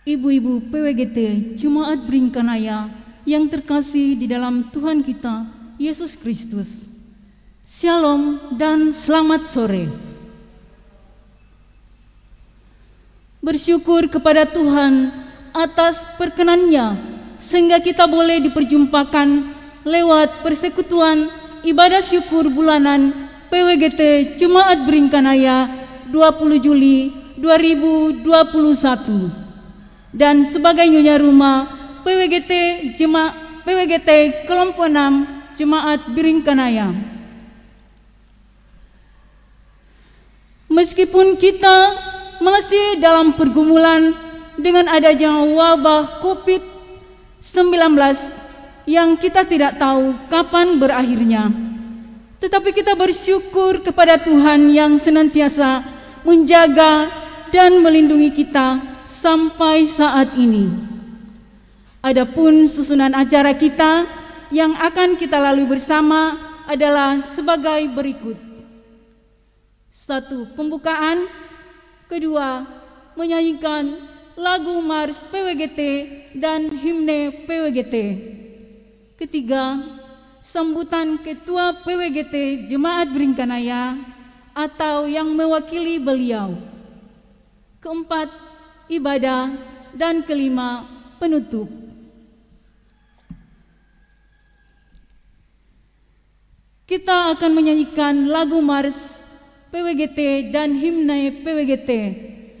Ibu-ibu PWGT Jemaat Beringkanaya yang terkasih di dalam Tuhan kita Yesus Kristus. Shalom dan selamat sore. Bersyukur kepada Tuhan atas perkenannya sehingga kita boleh diperjumpakan lewat persekutuan ibadah syukur bulanan PWGT Jemaat Beringkanaya 20 Juli 2021. Dan sebagai nyonya rumah PWGT kelompok 6 Jemaat Beringkanaya. Meskipun kita masih dalam pergumulan dengan adanya wabah COVID-19 yang kita tidak tahu kapan berakhirnya, tetapi kita bersyukur kepada Tuhan yang senantiasa menjaga dan melindungi kita sampai saat ini. Adapun susunan acara kita yang akan kita lalui bersama adalah sebagai berikut. 1. Pembukaan. 2. Menyanyikan lagu Mars PWGT dan himne PWGT. 3. Sambutan Ketua PWGT Jemaat Beringkanaya atau yang mewakili beliau. 4. Ibadah, dan 5. Penutup. Kita akan menyanyikan lagu Mars PWGT dan himne PWGT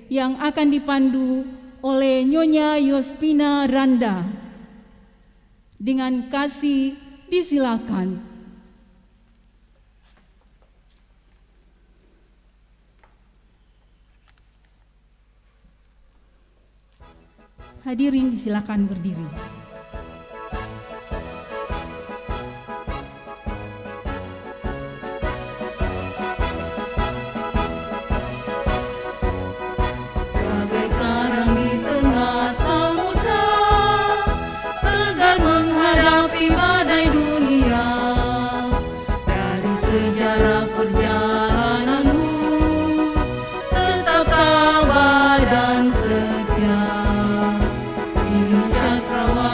yang akan dipandu oleh Nyonya Yospina Randa. Dengan kasih disilakan. Hadirin silakan berdiri. Bagai karang di tengah samudra, tegar menghadapi badai dunia. Dari sejarah perjalananmu, tetap tabah dan setia. Cakrawala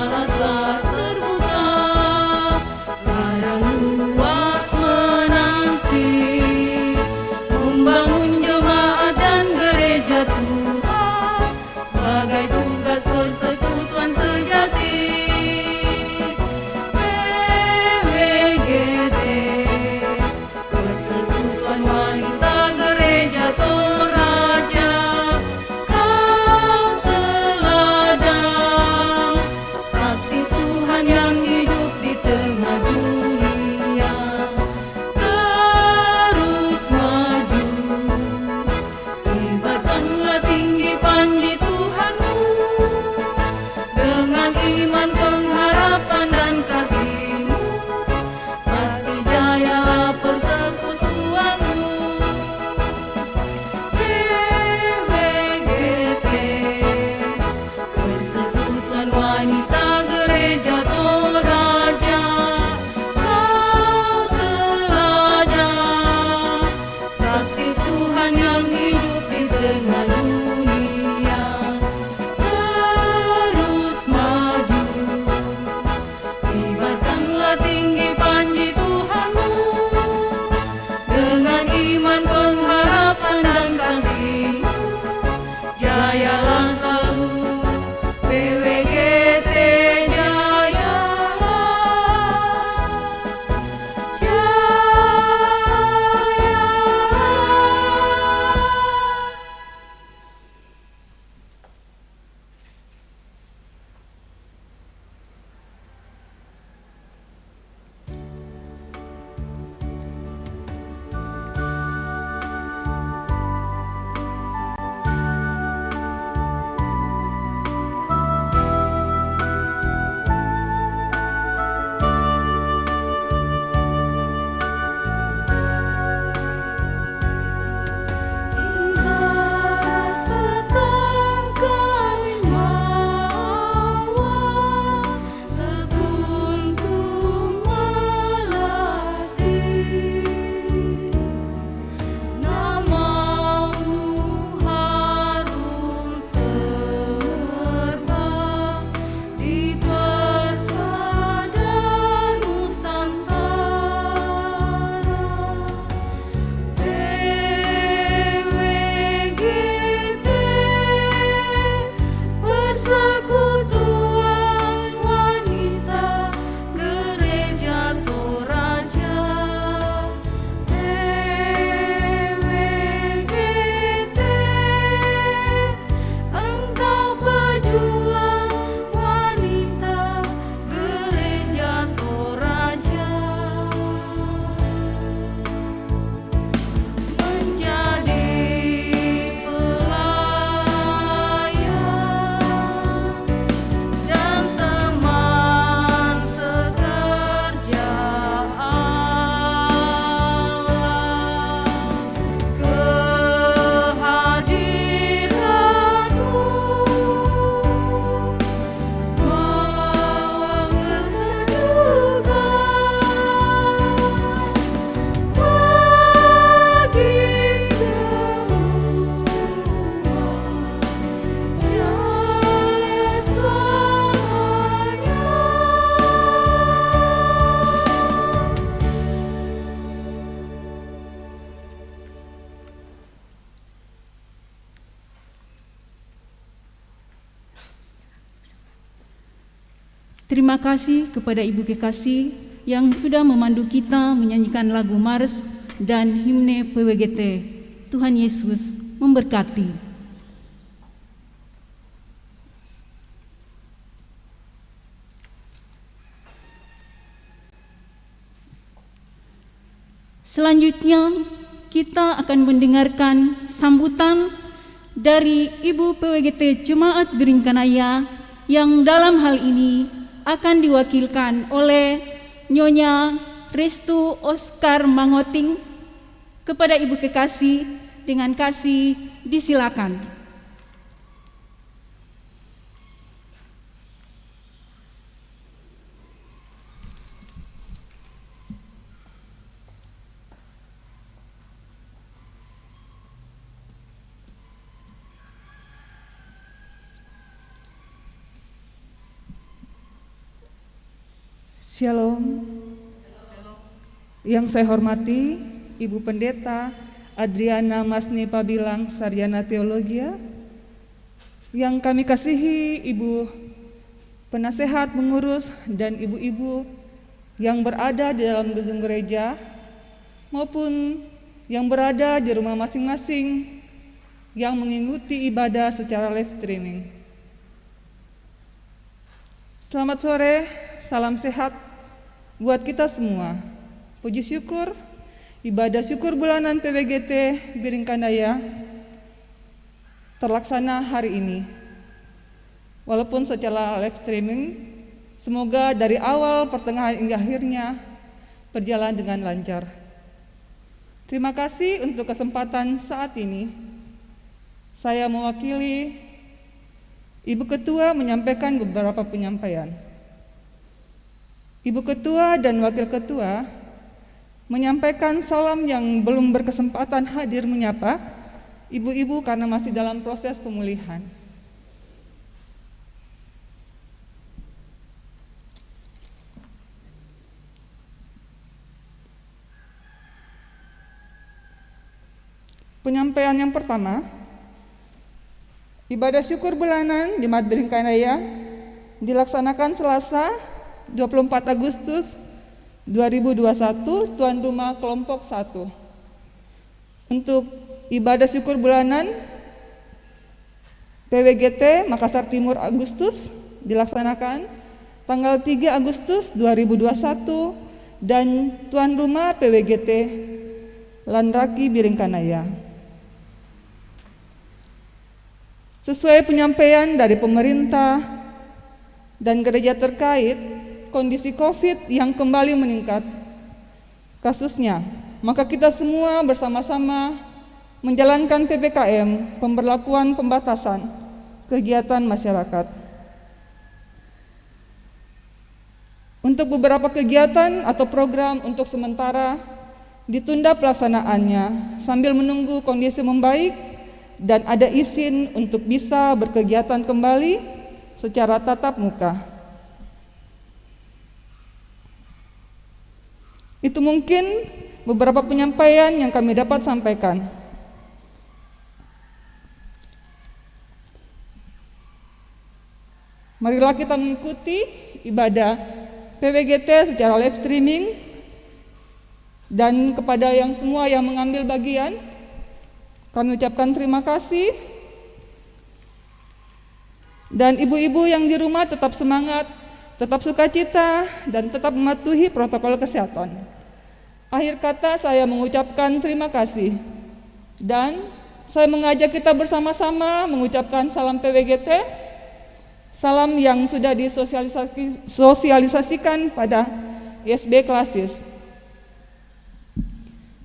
Terima kasih kepada Ibu Kekasih yang sudah memandu kita menyanyikan lagu Mars dan himne PWGT. Tuhan Yesus memberkati. Selanjutnya, kita akan mendengarkan sambutan dari Ibu PWGT Jemaat Beringkanaya yang dalam hal ini akan diwakilkan oleh Nyonya Restu Oscar Mangoting. Kepada Ibu Kekasih dengan kasih disilakan. Shalom. Yang saya hormati Ibu Pendeta Adriana Masni Pabilang Sarjana Teologia, yang kami kasihi Ibu Penasehat Pengurus dan ibu-ibu yang berada di dalam gedung gereja maupun yang berada di rumah masing-masing yang mengikuti ibadah secara live streaming. Selamat sore, salam sehat buat kita semua. Puji syukur, ibadah syukur bulanan PWGT Beringkanaya terlaksana hari ini. Walaupun secara live streaming, semoga dari awal, pertengahan hingga akhirnya berjalan dengan lancar. Terima kasih untuk kesempatan saat ini. Saya mewakili Ibu Ketua menyampaikan beberapa penyampaian. Ibu Ketua dan Wakil Ketua menyampaikan salam yang belum berkesempatan hadir menyapa ibu-ibu karena masih dalam proses pemulihan. Penyampaian yang pertama, ibadah syukur bulanan Jemaat Beringkanaya dilaksanakan Selasa 24 Agustus 2021, tuan rumah kelompok 1. Untuk ibadah syukur bulanan PWGT Makassar Timur Agustus dilaksanakan tanggal 3 Agustus 2021 dan tuan rumah PWGT Lanraki Beringkanaya. Sesuai penyampaian dari pemerintah dan gereja terkait, kondisi COVID yang kembali meningkat kasusnya, maka kita semua bersama-sama menjalankan PPKM, pemberlakuan pembatasan kegiatan masyarakat. Untuk beberapa kegiatan atau program untuk sementara ditunda pelaksanaannya sambil menunggu kondisi membaik dan ada izin untuk bisa berkegiatan kembali secara tatap muka. Itu mungkin beberapa penyampaian yang kami dapat sampaikan. Marilah kita mengikuti ibadah PWGT secara live streaming, dan kepada yang semua yang mengambil bagian, kami ucapkan terima kasih. Dan ibu-ibu yang di rumah tetap semangat, tetap sukacita, dan tetap mematuhi protokol kesehatan. Akhir kata saya mengucapkan terima kasih, dan saya mengajak kita bersama-sama mengucapkan salam PWGT, salam yang sudah disosialisasikan pada ISB Klasis.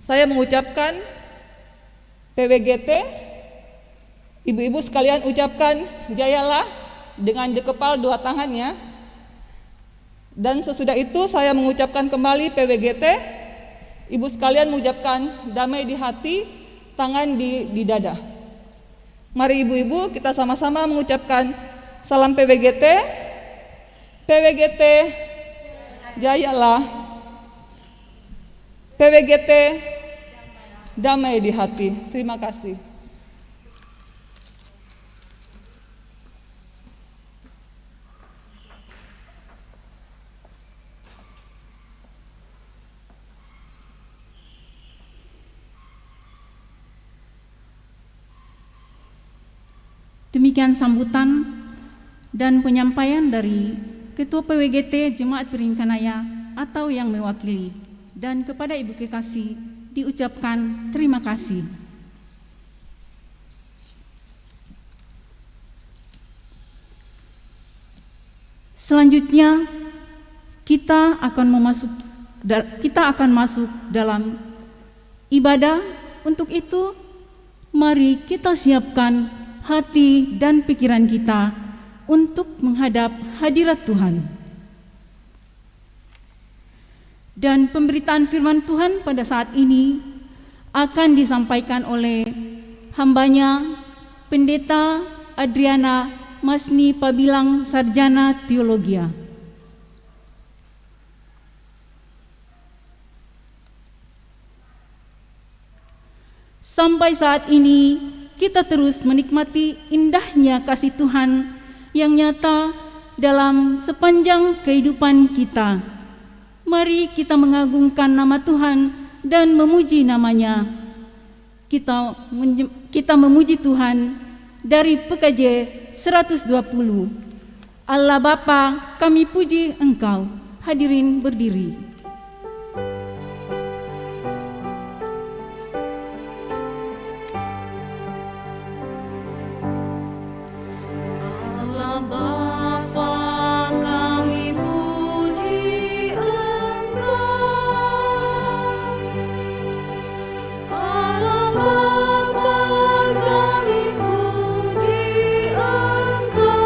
Saya mengucapkan PWGT, ibu-ibu sekalian ucapkan jayalah dengan dekepal dua tangannya, dan sesudah itu saya mengucapkan kembali PWGT. Ibu sekalian mengucapkan damai di hati, tangan di dada. Mari ibu-ibu kita sama-sama mengucapkan salam PWGT. PWGT jayalah. PWGT damai di hati. Terima kasih. Demikian sambutan dan penyampaian dari Ketua PWGT Jemaat Beringkanaya atau yang mewakili. Dan kepada Ibu Kekasih diucapkan terima kasih. Selanjutnya kita akan masuk dalam ibadah. Untuk itu, mari kita siapkan hati dan pikiran kita untuk menghadap hadirat Tuhan. Dan pemberitaan firman Tuhan pada saat ini akan disampaikan oleh hambanya Pendeta Adriana Masni Pabilang, Sarjana Teologia. Sampai saat ini kita terus menikmati indahnya kasih Tuhan yang nyata dalam sepanjang kehidupan kita. Mari kita mengagungkan nama Tuhan dan memuji namanya. Kita memuji Tuhan dari PKJ 120. Allah Bapa, kami puji Engkau. Hadirin berdiri. Allah Bapa, kami puji Engkau. Allah Bapa, kami puji Engkau.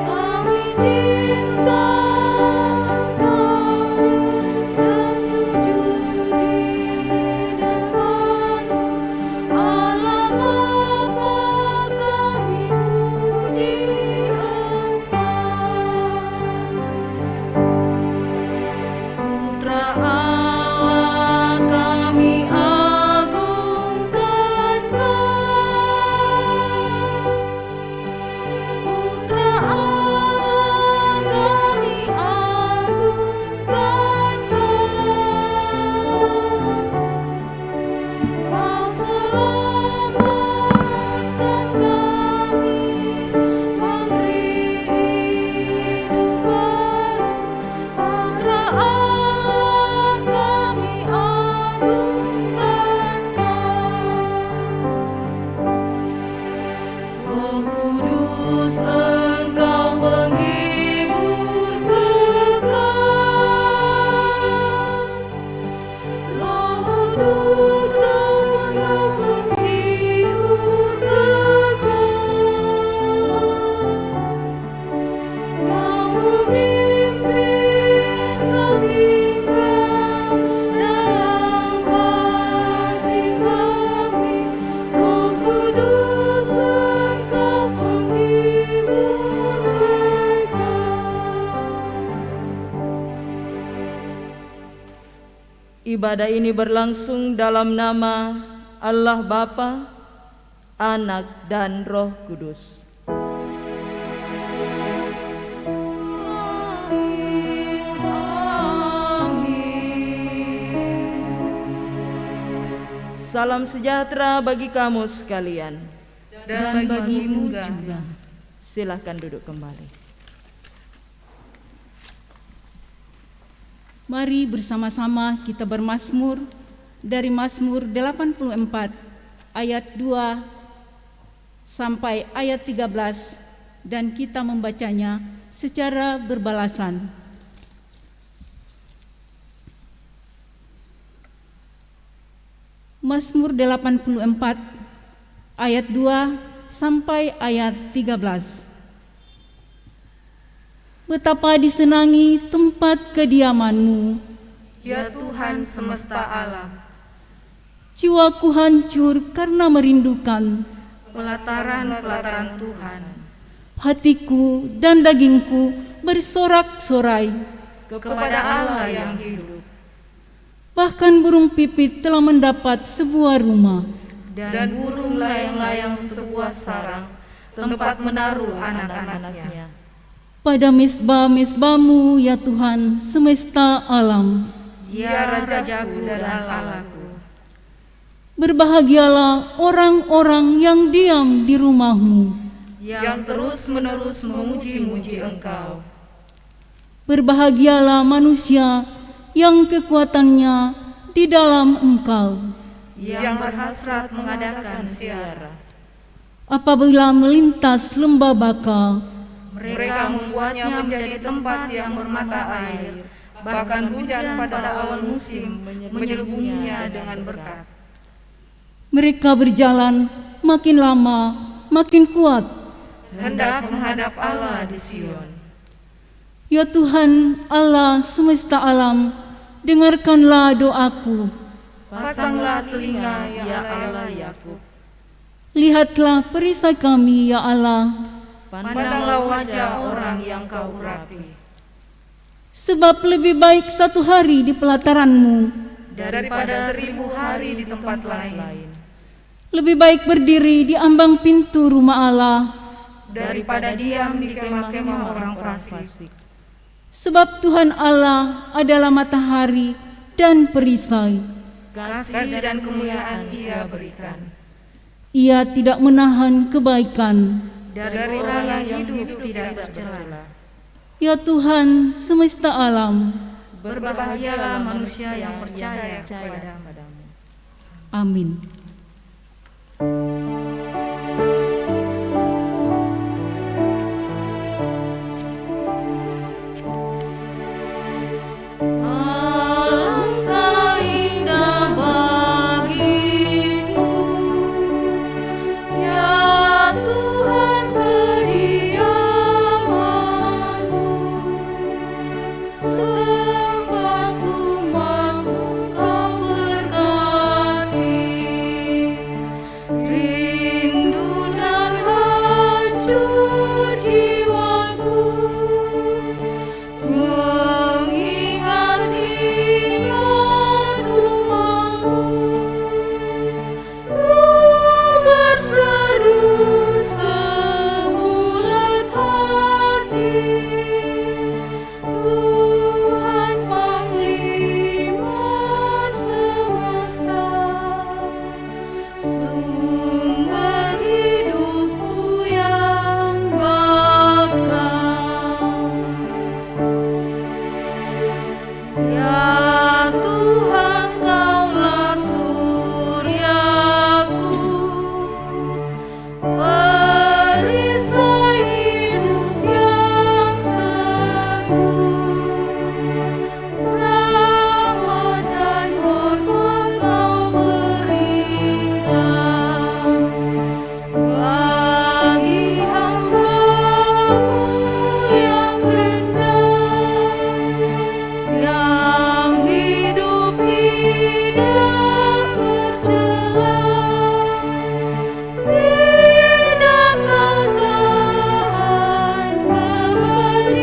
Kami cinta Engkau, sujud di depan-Mu. Allah Bapa, kami puji Engkau. Putra Allah, kami agungkan Kau. Putra Allah, kami agungkan Kau. Kau selamatkan kami, memberi hidup baru. Putra Allah, kami agungkan Kau. Roh Kudus, Engkau penghibur kekal. Roh Kudus, Engkau penghibur kekal. Kau memimpin, Kau tinggal dalam hati kami. Roh Kudus, Engkau penghibur kekal. Ibadah ini berlangsung dalam nama Allah Bapa, Anak, dan Roh Kudus. Salam sejahtera bagi kamu sekalian. Dan bagimu juga. Silahkan duduk kembali. Mari bersama-sama kita bermazmur dari Mazmur 84 ayat 2 sampai ayat 13 dan kita membacanya secara berbalasan. Mazmur 84 ayat 2 sampai ayat 13. Betapa disenangi tempat kediaman-Mu, Ya Tuhan semesta alam, jiwaku hancur karena merindukan. pelataran-pelataran Tuhan, Hatiku dan dagingku bersorak-sorai. kepada Allah yang hidup, Bahkan burung pipit telah mendapat sebuah rumah. dan burung layang-layang sebuah sarang, tempat menaruh anak-anaknya. Pada mesbah-mesbah-Mu, ya Tuhan semesta alam. Ya Rajaku dan Allahku, Berbahagialah orang-orang yang diam di rumah-Mu, yang terus-menerus memuji-muji Engkau. Berbahagialah manusia yang kekuatannya di dalam Engkau, yang berhasrat mengadakan ziarah. apabila melintas lembah Baka, Mereka membuatnya menjadi tempat yang bermata air, bahkan hujan pada awal musim menyelubunginya dengan berkat. mereka berjalan makin lama makin kuat. Hendak menghadap Allah di Sion. Ya Tuhan Allah semesta alam, dengarkanlah doaku. Pasanglah telinga, ya Allah Yakub. Lihatlah perisai kami, ya Allah, Pandanglah wajah orang yang Kau urapi, sebab lebih baik satu hari di pelataran-Mu, daripada 1000 hari di tempat lain, lebih baik berdiri di ambang pintu rumah Allah, daripada diam di kemah-kemah orang fasik. sebab Tuhan Allah adalah matahari dan perisai. Kasih dan kemuliaan Ia berikan. Ia tidak menahan kebaikan. Dari orang yang hidup tidak tercela. Ya Tuhan semesta alam, Berbahagialah manusia yang percaya kepadamu. amin. Alangkah indah bagiku, ya Tuhan, kediaman-Mu, tempat umat-Mu Kau berkati. Rindu dan hancur jiwaku mengingat ingat rumah-Mu. Ku berseru sebulat hati, Tuhan Panglima semesta, sumber hidupku yang bakal. Ya Tuhan, Kaulah suryaku, perisai hidup yang teguh. Rahmat dan hormat Kau berikan bagi hamba-Mu yang rendah, yang hidup tidak bercela. Tidak Kau tahan kebajikan,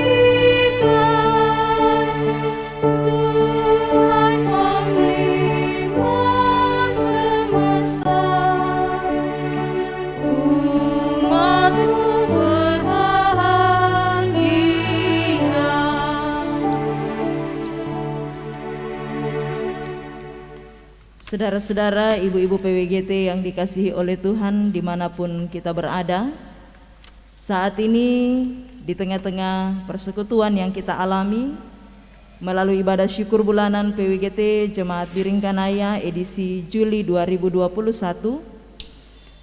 Tuhan Panglima semesta. Umat-Mu berbahagia. Saudara-saudara, ibu-ibu PWGT yang dikasihi oleh Tuhan dimanapun kita berada, saat ini di tengah-tengah persekutuan yang kita alami melalui ibadah syukur bulanan PWGT Jemaat Biringkanaya edisi Juli 2021,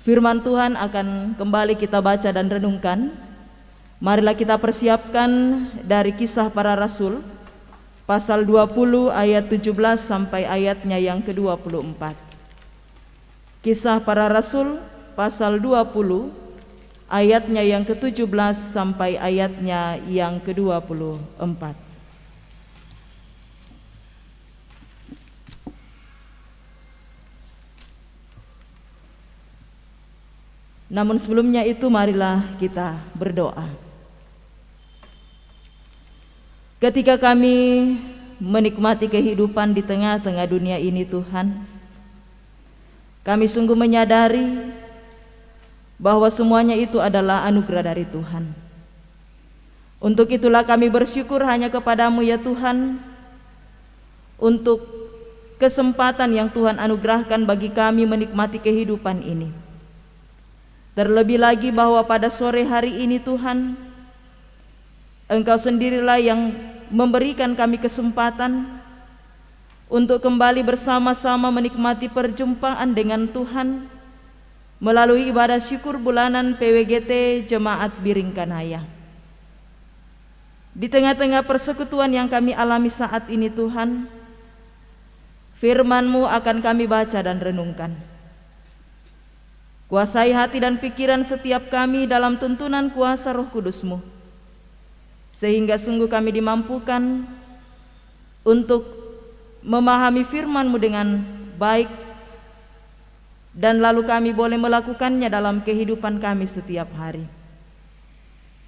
firman Tuhan akan kembali kita baca dan renungkan. Marilah kita persiapkan dari Kisah Para Rasul pasal 20 ayat 17 sampai ayatnya yang ke-24. Kisah Para Rasul pasal 20 ayatnya yang ke-17 sampai ayatnya yang ke-24. Namun sebelumnya itu marilah kita berdoa. Ketika kami menikmati kehidupan di tengah-tengah dunia ini, Tuhan, kami sungguh menyadari bahwa semuanya itu adalah anugerah dari Tuhan. Untuk itulah kami bersyukur hanya kepada-Mu ya Tuhan, untuk kesempatan yang Tuhan anugerahkan bagi kami menikmati kehidupan ini. Terlebih lagi bahwa pada sore hari ini Tuhan, Engkau sendirilah yang memberikan kami kesempatan untuk kembali bersama-sama menikmati perjumpaan dengan Tuhan melalui ibadah syukur bulanan PWGT Jemaat Biringkanaya. Di tengah-tengah persekutuan yang kami alami saat ini Tuhan, firman-Mu akan kami baca dan renungkan. Kuasai hati dan pikiran setiap kami dalam tuntunan kuasa Roh Kudus-Mu, sehingga sungguh kami dimampukan untuk memahami firman-Mu dengan baik, dan lalu kami boleh melakukannya dalam kehidupan kami setiap hari.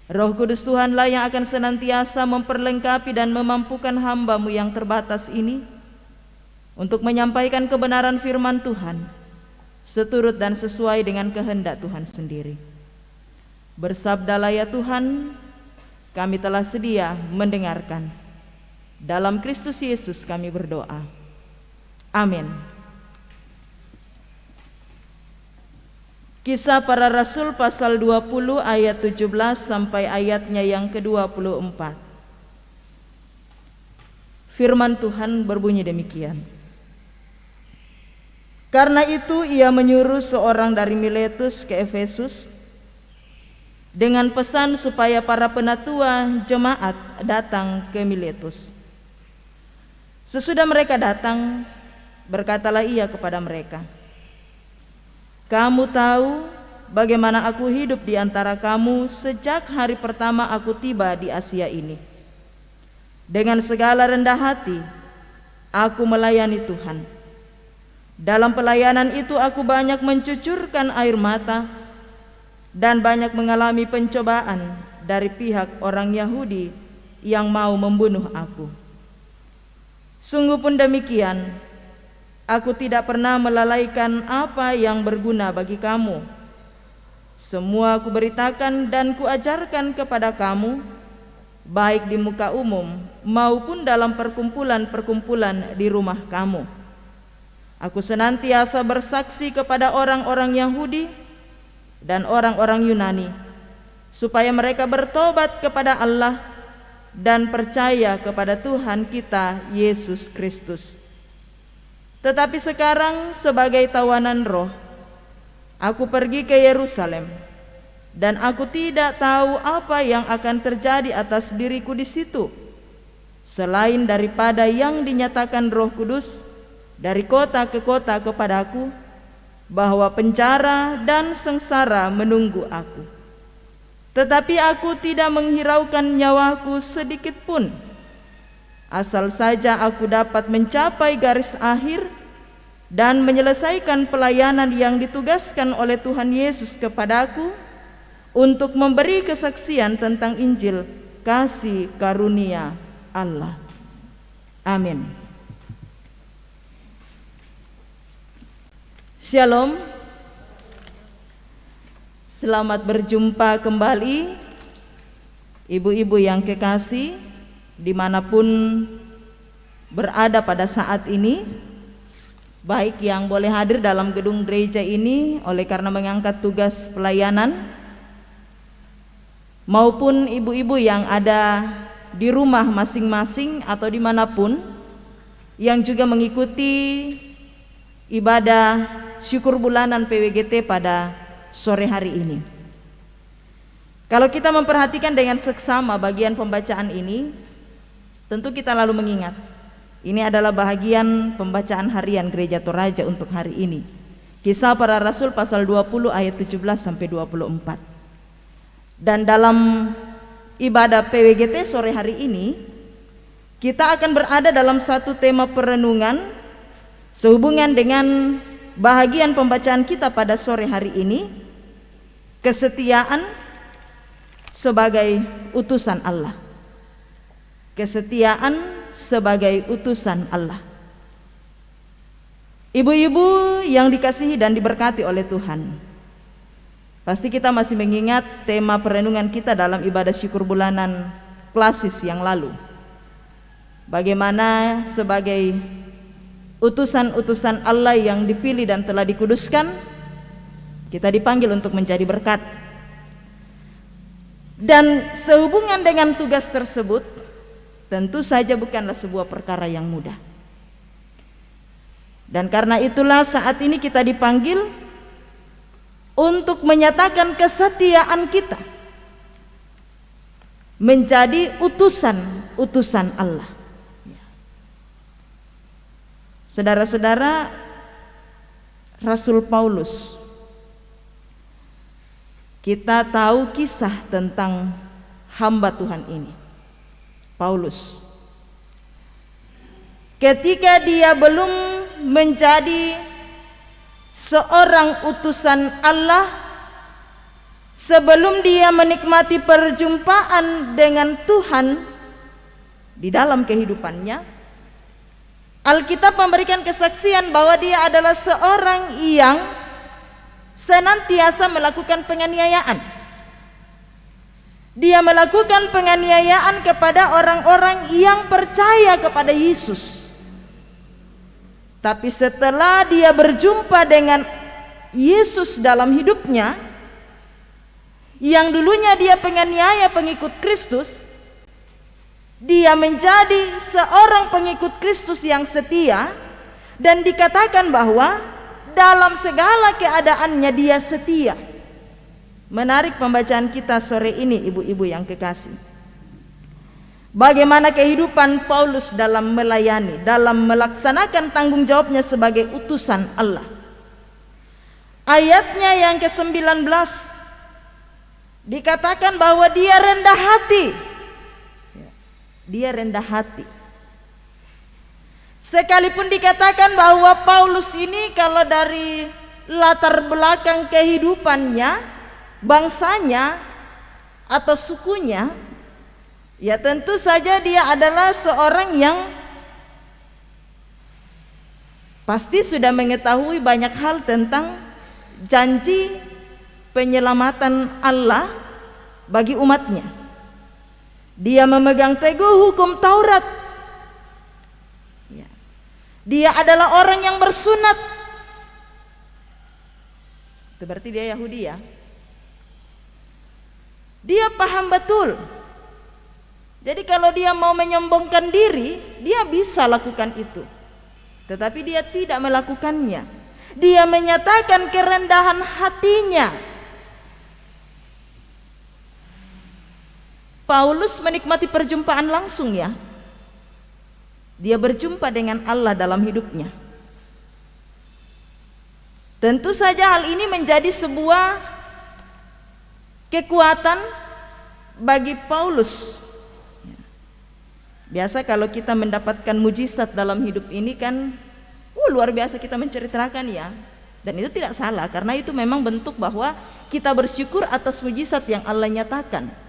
Roh Kudus Tuhanlah yang akan senantiasa memperlengkapi dan memampukan hamba-Mu yang terbatas ini untuk menyampaikan kebenaran firman Tuhan seturut dan sesuai dengan kehendak Tuhan sendiri. Bersabdalah ya Tuhan, kami telah sedia mendengarkan. Dalam Kristus Yesus kami berdoa. Amin. Kisah Para Rasul pasal 20 ayat 17 sampai ayatnya yang ke-24. Firman Tuhan berbunyi demikian. Karena itu ia menyuruh seorang dari Miletus ke Efesus dengan pesan supaya para penatua jemaat datang ke Miletus. Sesudah mereka datang, berkatalah ia kepada mereka, "Kamu tahu bagaimana aku hidup di antara kamu sejak hari pertama aku tiba di Asia ini. Dengan segala rendah hati, aku melayani Tuhan. Dalam pelayanan itu aku banyak mencucurkan air mata dan banyak mengalami pencobaan dari pihak orang Yahudi yang mau membunuh aku. Sungguh pun demikian, aku tidak pernah melalaikan apa yang berguna bagi kamu. Semua aku beritakan dan kuajarkan kepada kamu, baik di muka umum maupun dalam perkumpulan-perkumpulan di rumah kamu. Aku senantiasa bersaksi kepada orang-orang Yahudi dan orang-orang Yunani, supaya mereka bertobat kepada Allah dan percaya kepada Tuhan kita Yesus Kristus. Tetapi sekarang sebagai tawanan roh, aku pergi ke Yerusalem, dan aku tidak tahu apa yang akan terjadi atas diriku di situ, selain daripada yang dinyatakan Roh Kudus dari kota ke kota kepadaku, bahwa penjara dan sengsara menunggu aku. Tetapi aku tidak menghiraukan nyawaku sedikit pun, asal saja aku dapat mencapai garis akhir dan menyelesaikan pelayanan yang ditugaskan oleh Tuhan Yesus kepadaku untuk memberi kesaksian tentang Injil kasih karunia Allah. Amin. Shalom. Selamat berjumpa kembali ibu-ibu yang kekasih dimanapun berada pada saat ini, baik yang boleh hadir dalam gedung gereja ini oleh karena mengangkat tugas pelayanan, maupun ibu-ibu yang ada di rumah masing-masing atau dimanapun yang juga mengikuti ibadah syukur bulanan PWGT pada sore hari ini. Kalau kita memperhatikan dengan seksama bagian pembacaan ini, tentu kita lalu mengingat ini adalah bahagian pembacaan harian Gereja Toraja untuk hari ini. Kisah Para Rasul pasal 20 ayat 17 sampai 24. Dan dalam ibadah PWGT sore hari ini, kita akan berada dalam satu tema perenungan sehubungan dengan bahagian pembacaan kita pada sore hari ini, kesetiaan sebagai utusan Allah. Kesetiaan sebagai utusan Allah. Ibu-ibu yang dikasihi dan diberkati oleh Tuhan, pasti kita masih mengingat tema perenungan kita dalam ibadah syukur bulanan klasis yang lalu. Bagaimana sebagai utusan-utusan Allah yang dipilih dan telah dikuduskan, kita dipanggil untuk menjadi berkat. Dan sehubungan dengan tugas tersebut, tentu saja bukanlah sebuah perkara yang mudah. Dan karena itulah saat ini kita dipanggil untuk menyatakan kesetiaan kita menjadi utusan Allah. Saudara-saudara, Rasul Paulus, kita tahu kisah tentang hamba Tuhan ini, Paulus. Ketika dia belum menjadi seorang utusan Allah, sebelum dia menikmati perjumpaan dengan Tuhan di dalam kehidupannya, Alkitab memberikan kesaksian bahwa dia adalah seorang yang senantiasa melakukan penganiayaan. Dia melakukan penganiayaan kepada orang-orang yang percaya kepada Yesus. Tapi setelah dia berjumpa dengan Yesus dalam hidupnya, yang dulunya dia penganiaya pengikut Kristus, dia menjadi seorang pengikut Kristus yang setia, dan dikatakan bahwa dalam segala keadaannya dia setia. Menarik pembacaan kita sore ini, ibu-ibu yang kekasih. Bagaimana kehidupan Paulus dalam melayani, dalam melaksanakan tanggung jawabnya sebagai utusan Allah. Ayatnya yang ke-19 dikatakan bahwa dia rendah hati. Dia rendah hati. Sekalipun dikatakan bahwa Paulus ini kalau dari latar belakang kehidupannya, bangsanya atau sukunya, ya tentu saja dia adalah seorang yang pasti sudah mengetahui banyak hal tentang janji penyelamatan Allah bagi umatnya. Dia memegang teguh hukum Taurat. Dia adalah orang yang bersunat. Itu berarti dia Yahudi ya. Dia paham betul. Jadi kalau dia mau menyombongkan diri, dia bisa lakukan itu. Tetapi dia tidak melakukannya. Dia menyatakan kerendahan hatinya. Paulus menikmati perjumpaan langsung ya. Dia berjumpa dengan Allah dalam hidupnya. Tentu saja hal ini menjadi sebuah kekuatan bagi Paulus. Biasa kalau kita mendapatkan mujizat dalam hidup ini kan luar biasa kita menceritakan ya. Dan itu tidak salah, karena itu memang bentuk bahwa kita bersyukur atas mujizat yang Allah nyatakan.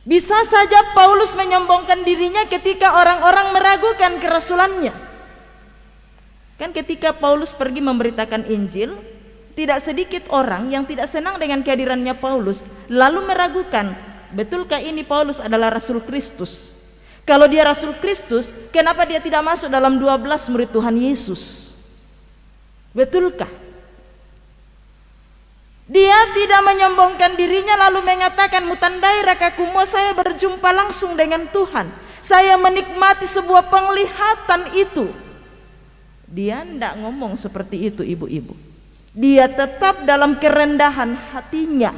Bisa saja Paulus menyombongkan dirinya ketika orang-orang meragukan kerasulannya. Kan ketika Paulus pergi memberitakan Injil, tidak sedikit orang yang tidak senang dengan kehadirannya Paulus, lalu meragukan, betulkah ini Paulus adalah Rasul Kristus? Kalau dia Rasul Kristus, kenapa dia tidak masuk dalam 12 murid Tuhan Yesus? Betulkah? Dia tidak menyombongkan dirinya lalu mengatakan, mutandai rakakumo, saya berjumpa langsung dengan Tuhan, saya menikmati sebuah penglihatan itu. Dia tidak ngomong seperti itu ibu-ibu. Dia tetap dalam kerendahan hatinya.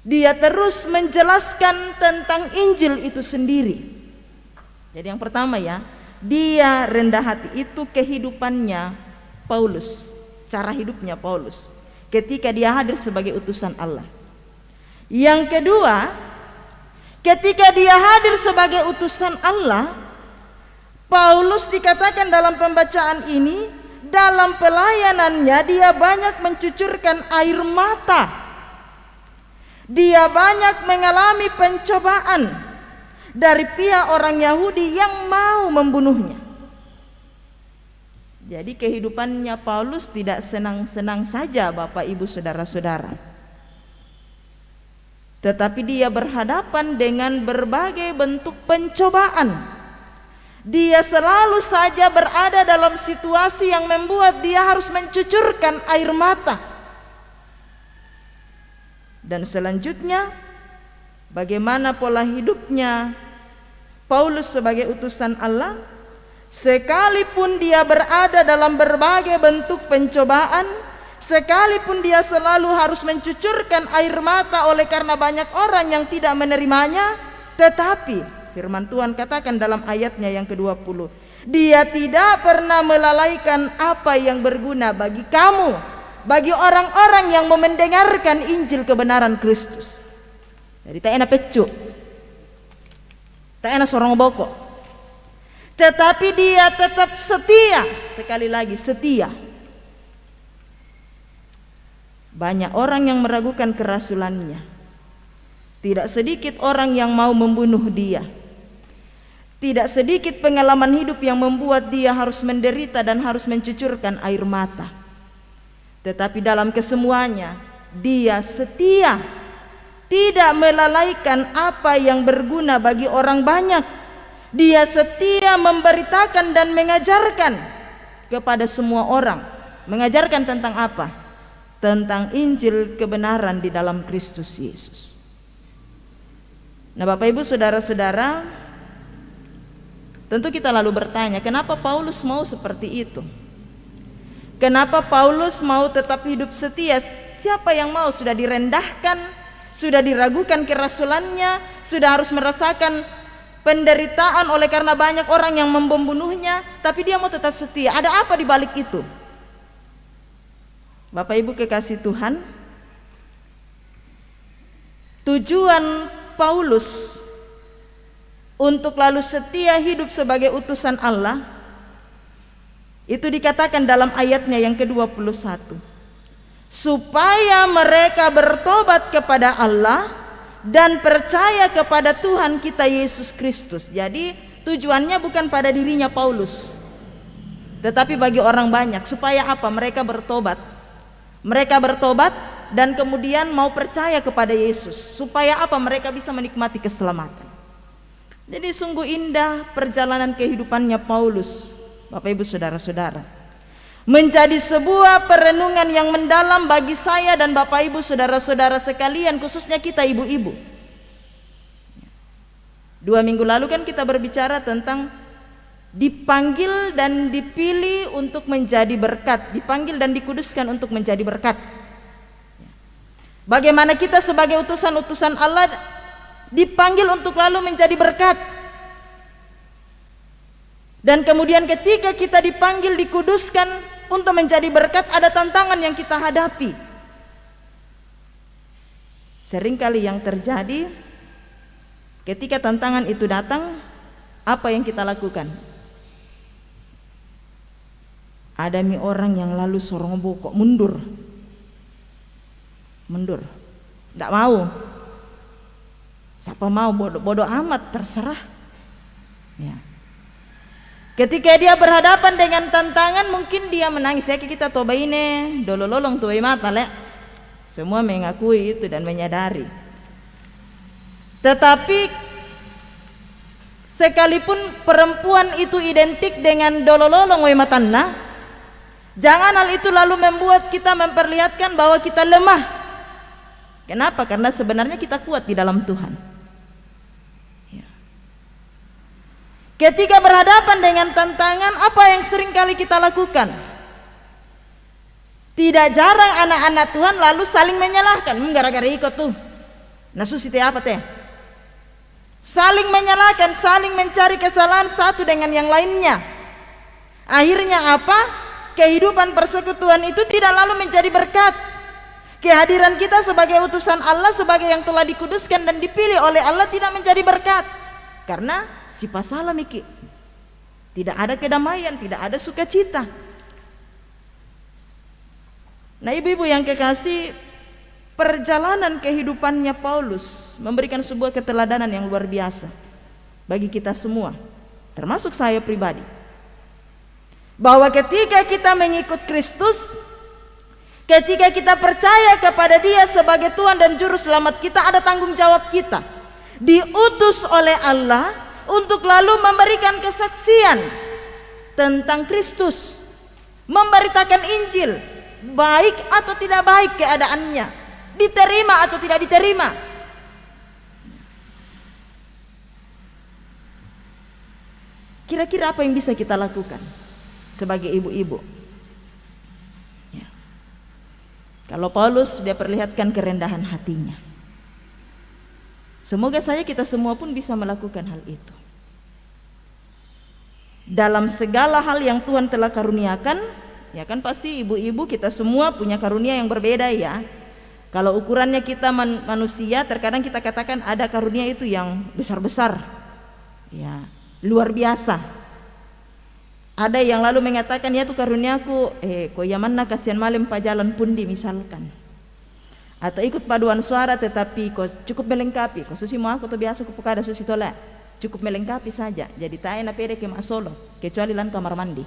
Dia terus menjelaskan tentang Injil itu sendiri. Jadi yang pertama ya, dia rendah hati. Itu kehidupannya Paulus, cara hidupnya Paulus ketika dia hadir sebagai utusan Allah. Yang kedua, ketika dia hadir sebagai utusan Allah, Paulus dikatakan dalam pembacaan ini, dalam pelayanannya dia banyak mencucurkan air mata. Dia banyak mengalami pencobaan dari pihak orang Yahudi yang mau membunuhnya. Jadi kehidupannya Paulus tidak senang-senang saja Bapak Ibu Saudara-saudara. Tetapi dia berhadapan dengan berbagai bentuk pencobaan. Dia selalu saja berada dalam situasi yang membuat dia harus mencucurkan air mata. Dan selanjutnya, bagaimana pola hidupnya Paulus sebagai utusan Allah? Sekalipun dia berada dalam berbagai bentuk pencobaan, sekalipun dia selalu harus mencucurkan air mata oleh karena banyak orang yang tidak menerimanya, tetapi firman Tuhan katakan dalam ayatnya yang ke-20, dia tidak pernah melalaikan apa yang berguna bagi kamu, bagi orang-orang yang mau mendengarkan Injil kebenaran Kristus. Jadi tak enak pecuk, tak enak sorong bokok, tetapi dia tetap setia. Sekali lagi setia. Banyak orang yang meragukan kerasulannya. Tidak sedikit orang yang mau membunuh dia. Tidak sedikit pengalaman hidup yang membuat dia harus menderita dan harus mencucurkan air mata. Tetapi dalam kesemuanya dia setia, tidak melalaikan apa yang berguna bagi orang banyak. Dia setia memberitakan dan mengajarkan kepada semua orang. Mengajarkan tentang apa? Tentang Injil kebenaran di dalam Kristus Yesus. Nah, Bapak Ibu saudara-saudara, tentu kita lalu bertanya, kenapa Paulus mau seperti itu? Kenapa Paulus mau tetap hidup setia? Siapa yang mau? Sudah direndahkan, sudah diragukan kerasulannya, sudah harus merasakan penderitaan oleh karena banyak orang yang membunuhnya, tapi dia mau tetap setia. Ada apa di balik itu? Bapak Ibu kekasih Tuhan, tujuan Paulus untuk lalu setia hidup sebagai utusan Allah itu dikatakan dalam ayatnya yang ke-21, supaya mereka bertobat kepada Allah dan percaya kepada Tuhan kita Yesus Kristus. Jadi tujuannya bukan pada dirinya Paulus, tetapi bagi orang banyak. Supaya apa? Mereka bertobat. Mereka bertobat dan kemudian mau percaya kepada Yesus. Supaya apa? Mereka bisa menikmati keselamatan. Jadi sungguh indah perjalanan kehidupannya Paulus, Bapak Ibu saudara-saudara. Menjadi sebuah perenungan yang mendalam bagi saya dan Bapak Ibu saudara-saudara sekalian, khususnya kita ibu-ibu. 2 minggu lalu kan kita berbicara tentang dipanggil dan dipilih untuk menjadi berkat, dipanggil dan dikuduskan untuk menjadi berkat. Bagaimana kita sebagai utusan-utusan Allah dipanggil untuk lalu menjadi berkat. Dan kemudian ketika kita dipanggil, dikuduskan untuk menjadi berkat, ada tantangan yang kita hadapi. Seringkali yang terjadi ketika tantangan itu datang, apa yang kita lakukan? Ada orang yang lalu sorong bokok, mundur, tidak mau. Siapa mau? Bodoh amat, terserah. Ya. Ketika dia berhadapan dengan tantangan, mungkin dia menangis. Ya kita toba ini, dolololong tuai mata le. Semua mengakui itu dan menyadari. Tetapi sekalipun perempuan itu identik dengan dolololong wai matanna, jangan hal itu lalu membuat kita memperlihatkan bahwa kita lemah. Kenapa? Karena sebenarnya kita kuat di dalam Tuhan. Ya. Ketika berhadapan dengan tantangan, apa yang sering kali kita lakukan? Tidak jarang anak-anak Tuhan lalu saling menyalahkan. Gara-gara ikut tuh, nasus itu apa teh? Saling menyalahkan, saling mencari kesalahan satu dengan yang lainnya. Akhirnya apa? Kehidupan persekutuan itu tidak lalu menjadi berkat. Kehadiran kita sebagai utusan Allah, sebagai yang telah dikuduskan dan dipilih oleh Allah, tidak menjadi berkat. Karena si pasalah miki, tidak ada kedamaian, tidak ada sukacita. Nah ibu-ibu yang kekasih, perjalanan kehidupannya Paulus memberikan sebuah keteladanan yang luar biasa bagi kita semua, termasuk saya pribadi. Bahwa ketika kita mengikut Kristus, ketika kita percaya kepada Dia sebagai Tuhan dan Juru Selamat kita, ada tanggung jawab kita. Diutus oleh Allah, untuk lalu memberikan kesaksian tentang Kristus, memberitakan Injil, baik atau tidak baik keadaannya, diterima atau tidak diterima. Kira-kira apa yang bisa kita lakukan sebagai ibu-ibu? Ya. Kalau Paulus, dia perlihatkan kerendahan hatinya. Semoga saja kita semua pun bisa melakukan hal itu. Dalam segala hal yang Tuhan telah karuniakan, ya kan pasti ibu-ibu kita semua punya karunia yang berbeda ya. Kalau ukurannya kita manusia, terkadang kita katakan ada karunia itu yang besar-besar, ya, luar biasa. Ada yang lalu mengatakan, ya tuh karuniaku, ko yamanna kasihan malam pajalan pundi misalkan. Atau ikut paduan suara tetapi kok cukup melengkapi, kok susi mau aku tuh biasa kupukada susi tolak, cukup melengkapi saja. Jadi tak enak pede ke solo, kecuali lan kamar mandi.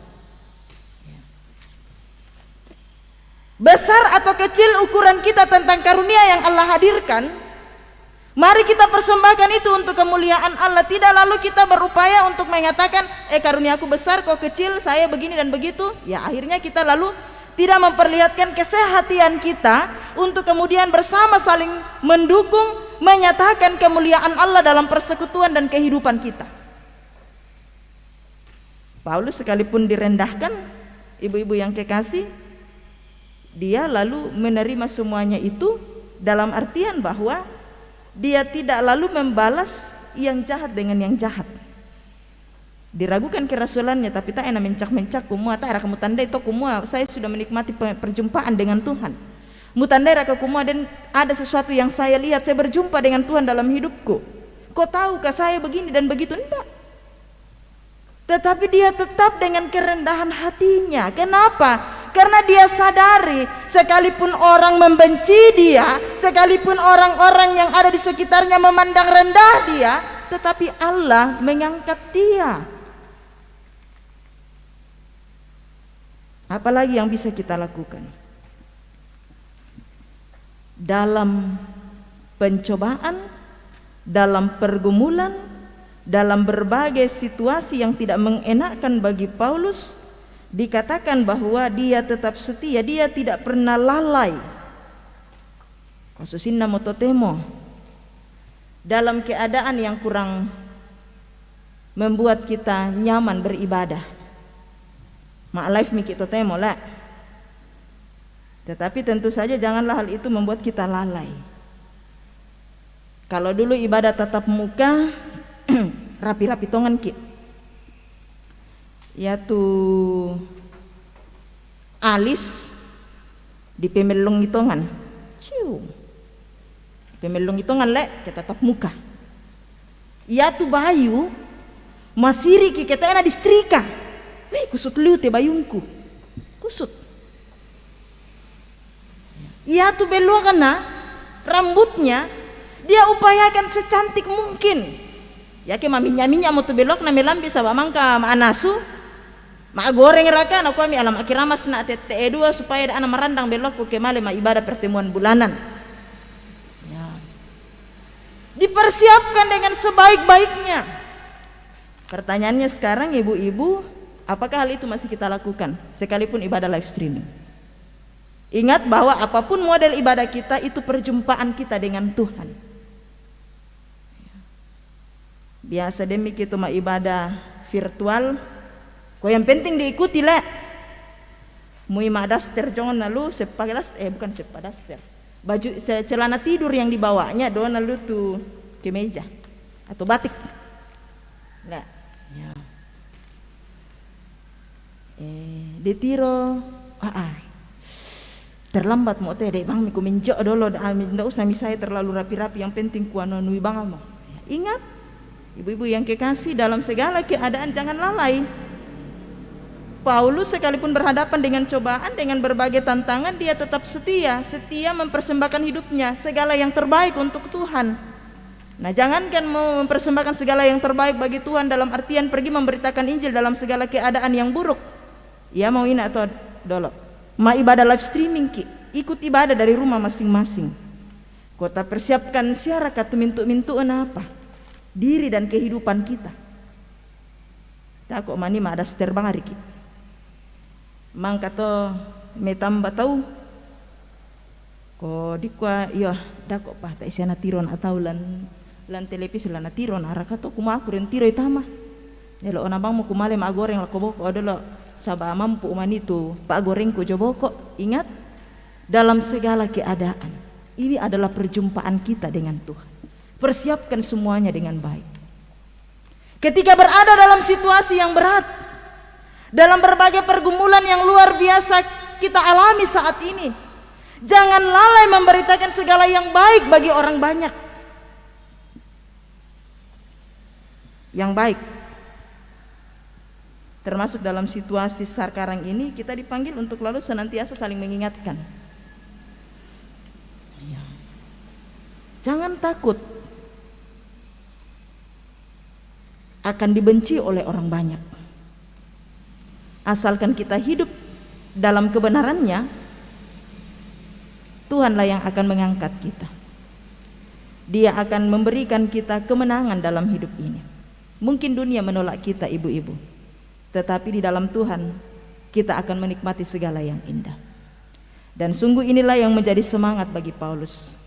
Besar atau kecil ukuran kita tentang karunia yang Allah hadirkan, mari kita persembahkan itu untuk kemuliaan Allah. Tidak lalu kita berupaya untuk mengatakan, karunia aku besar kok kecil, saya begini dan begitu. Ya akhirnya kita lalu tidak memperlihatkan kesehatian kita untuk kemudian bersama saling mendukung, menyatakan kemuliaan Allah dalam persekutuan dan kehidupan kita. Paulus sekalipun direndahkan, ibu-ibu yang kekasih, dia lalu menerima semuanya itu dalam artian bahwa dia tidak lalu membalas yang jahat dengan yang jahat. Diragukan kerasulannya, tapi tak enak mencak-mencak kumua, tak era kamu tandai to kumua, saya sudah menikmati perjumpaan dengan Tuhan. Mutandai raka kumua dan ada sesuatu yang saya lihat, saya berjumpa dengan Tuhan dalam hidupku. Kau tahukah saya begini dan begitu? Enggak. Tetapi dia tetap dengan kerendahan hatinya. Kenapa? Karena dia sadari sekalipun orang membenci dia, sekalipun orang-orang yang ada di sekitarnya memandang rendah dia, tetapi Allah mengangkat dia. Apalagi yang bisa kita lakukan? Dalam pencobaan, dalam pergumulan, dalam berbagai situasi yang tidak mengenakkan bagi Paulus, dikatakan bahwa dia tetap setia, dia tidak pernah lalai. Khususnya mototemo dalam keadaan yang kurang membuat kita nyaman beribadah. Life mikir totemo lah. Tetapi tentu saja janganlah hal itu membuat kita lalai. Kalau dulu ibadah tatap muka, rapi-rapi tongan ki, ya tuh alis di pemelong hitongan, ciu, pemelong hitongan le kita tatap muka. Ya tuh bayu masiri ki kita enak distrika. Wih, kusut liu te bayungku, kusut. Ia tuh beluakana rambutnya dia upayakan secantik mungkin. Ya ke maminya mau tuh belok na melambi sabak mangka ma anasu, ma goreng raka na kami alam akiramas na tete dua supaya ana marandang belok ku kemale ma ibadah pertemuan bulanan. Ya. Dipersiapkan dengan sebaik-baiknya. Pertanyaannya sekarang ibu-ibu, apakah hal itu masih kita lakukan sekalipun ibadah live streaming? Ingat bahwa apapun model ibadah kita itu perjumpaan kita dengan Tuhan. Biasa demi kita mah ibadah virtual, kok yang penting diikuti lah. Mui madaster jangan lalu bukan sepadaster. Baju celana tidur yang dibawanya doang lalu tuh kemeja atau batik. Nah, ya. Ditiro terlambat mau teh deh bang miku menjok dulu ndak usah misalnya terlalu rapi-rapi, yang penting kuano nui bang amo. Ingat ibu-ibu yang kekasih, dalam segala keadaan jangan lalai. Paulus sekalipun berhadapan dengan cobaan, dengan berbagai tantangan, dia tetap setia mempersembahkan hidupnya segala yang terbaik untuk Tuhan. Nah, jangankan mau mempersembahkan segala yang terbaik bagi Tuhan dalam artian pergi memberitakan Injil dalam segala keadaan yang buruk. Ya mau ini atau dolo, ma ibadah live streaming ki, ikut ibadah dari rumah masing-masing. Kota persiapkan siara kata mintu-mintu apa? Diri dan kehidupan kita. Dako mani ma ada terbang ariki. Mang kato metam batau. Ko dikwa iya dako pa ta isiana tiron atau lan televisi lan tiron araka to kuma aku tiro itama. Nelo ona bang mo kumale ma goreng la koboko adolo saba mampu mani tu pa goreng ko joboko. Ingat dalam segala keadaan ini adalah perjumpaan kita dengan Tuhan. Persiapkan semuanya dengan baik. Ketika berada dalam situasi yang berat, dalam berbagai pergumulan yang luar biasa kita alami saat ini, jangan lalai memberitakan segala yang baik bagi orang banyak. Yang baik. Termasuk dalam situasi sekarang ini kita dipanggil untuk lalu senantiasa saling mengingatkan. Jangan takut akan dibenci oleh orang banyak. Asalkan kita hidup dalam kebenarannya, Tuhanlah yang akan mengangkat kita. Dia akan memberikan kita kemenangan dalam hidup ini. Mungkin dunia menolak kita ibu-ibu, tetapi di dalam Tuhan kita akan menikmati segala yang indah. Dan sungguh inilah yang menjadi semangat bagi Paulus.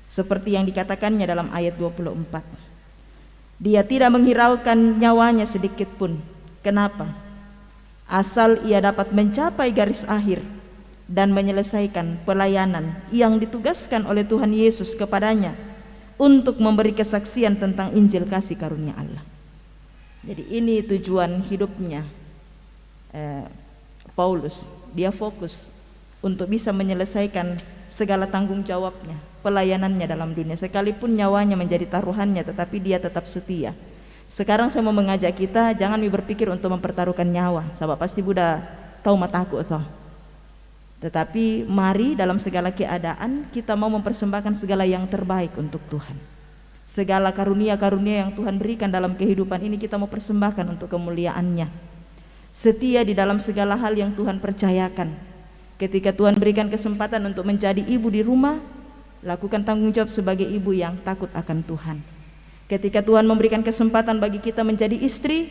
Seperti yang dikatakannya dalam ayat 24. Dia tidak menghiraukan nyawanya sedikit pun. Kenapa? Asal ia dapat mencapai garis akhir dan menyelesaikan pelayanan yang ditugaskan oleh Tuhan Yesus kepadanya untuk memberi kesaksian tentang Injil kasih karunia Allah. Jadi ini tujuan hidupnya Paulus. Dia fokus untuk bisa menyelesaikan segala tanggung jawabnya, pelayanannya dalam dunia, sekalipun nyawanya menjadi taruhannya, tetapi dia tetap setia. Sekarang saya mau mengajak kita, jangan berpikir untuk mempertaruhkan nyawa, sebab pasti Buddha tahu mataku toh. Tetapi mari dalam segala keadaan kita mau mempersembahkan segala yang terbaik untuk Tuhan. Segala karunia-karunia yang Tuhan berikan dalam kehidupan ini kita mau persembahkan untuk kemuliaan-Nya. Setia di dalam segala hal yang Tuhan percayakan. Ketika Tuhan berikan kesempatan untuk menjadi ibu di rumah, lakukan tanggung jawab sebagai ibu yang takut akan Tuhan. Ketika Tuhan memberikan kesempatan bagi kita menjadi istri,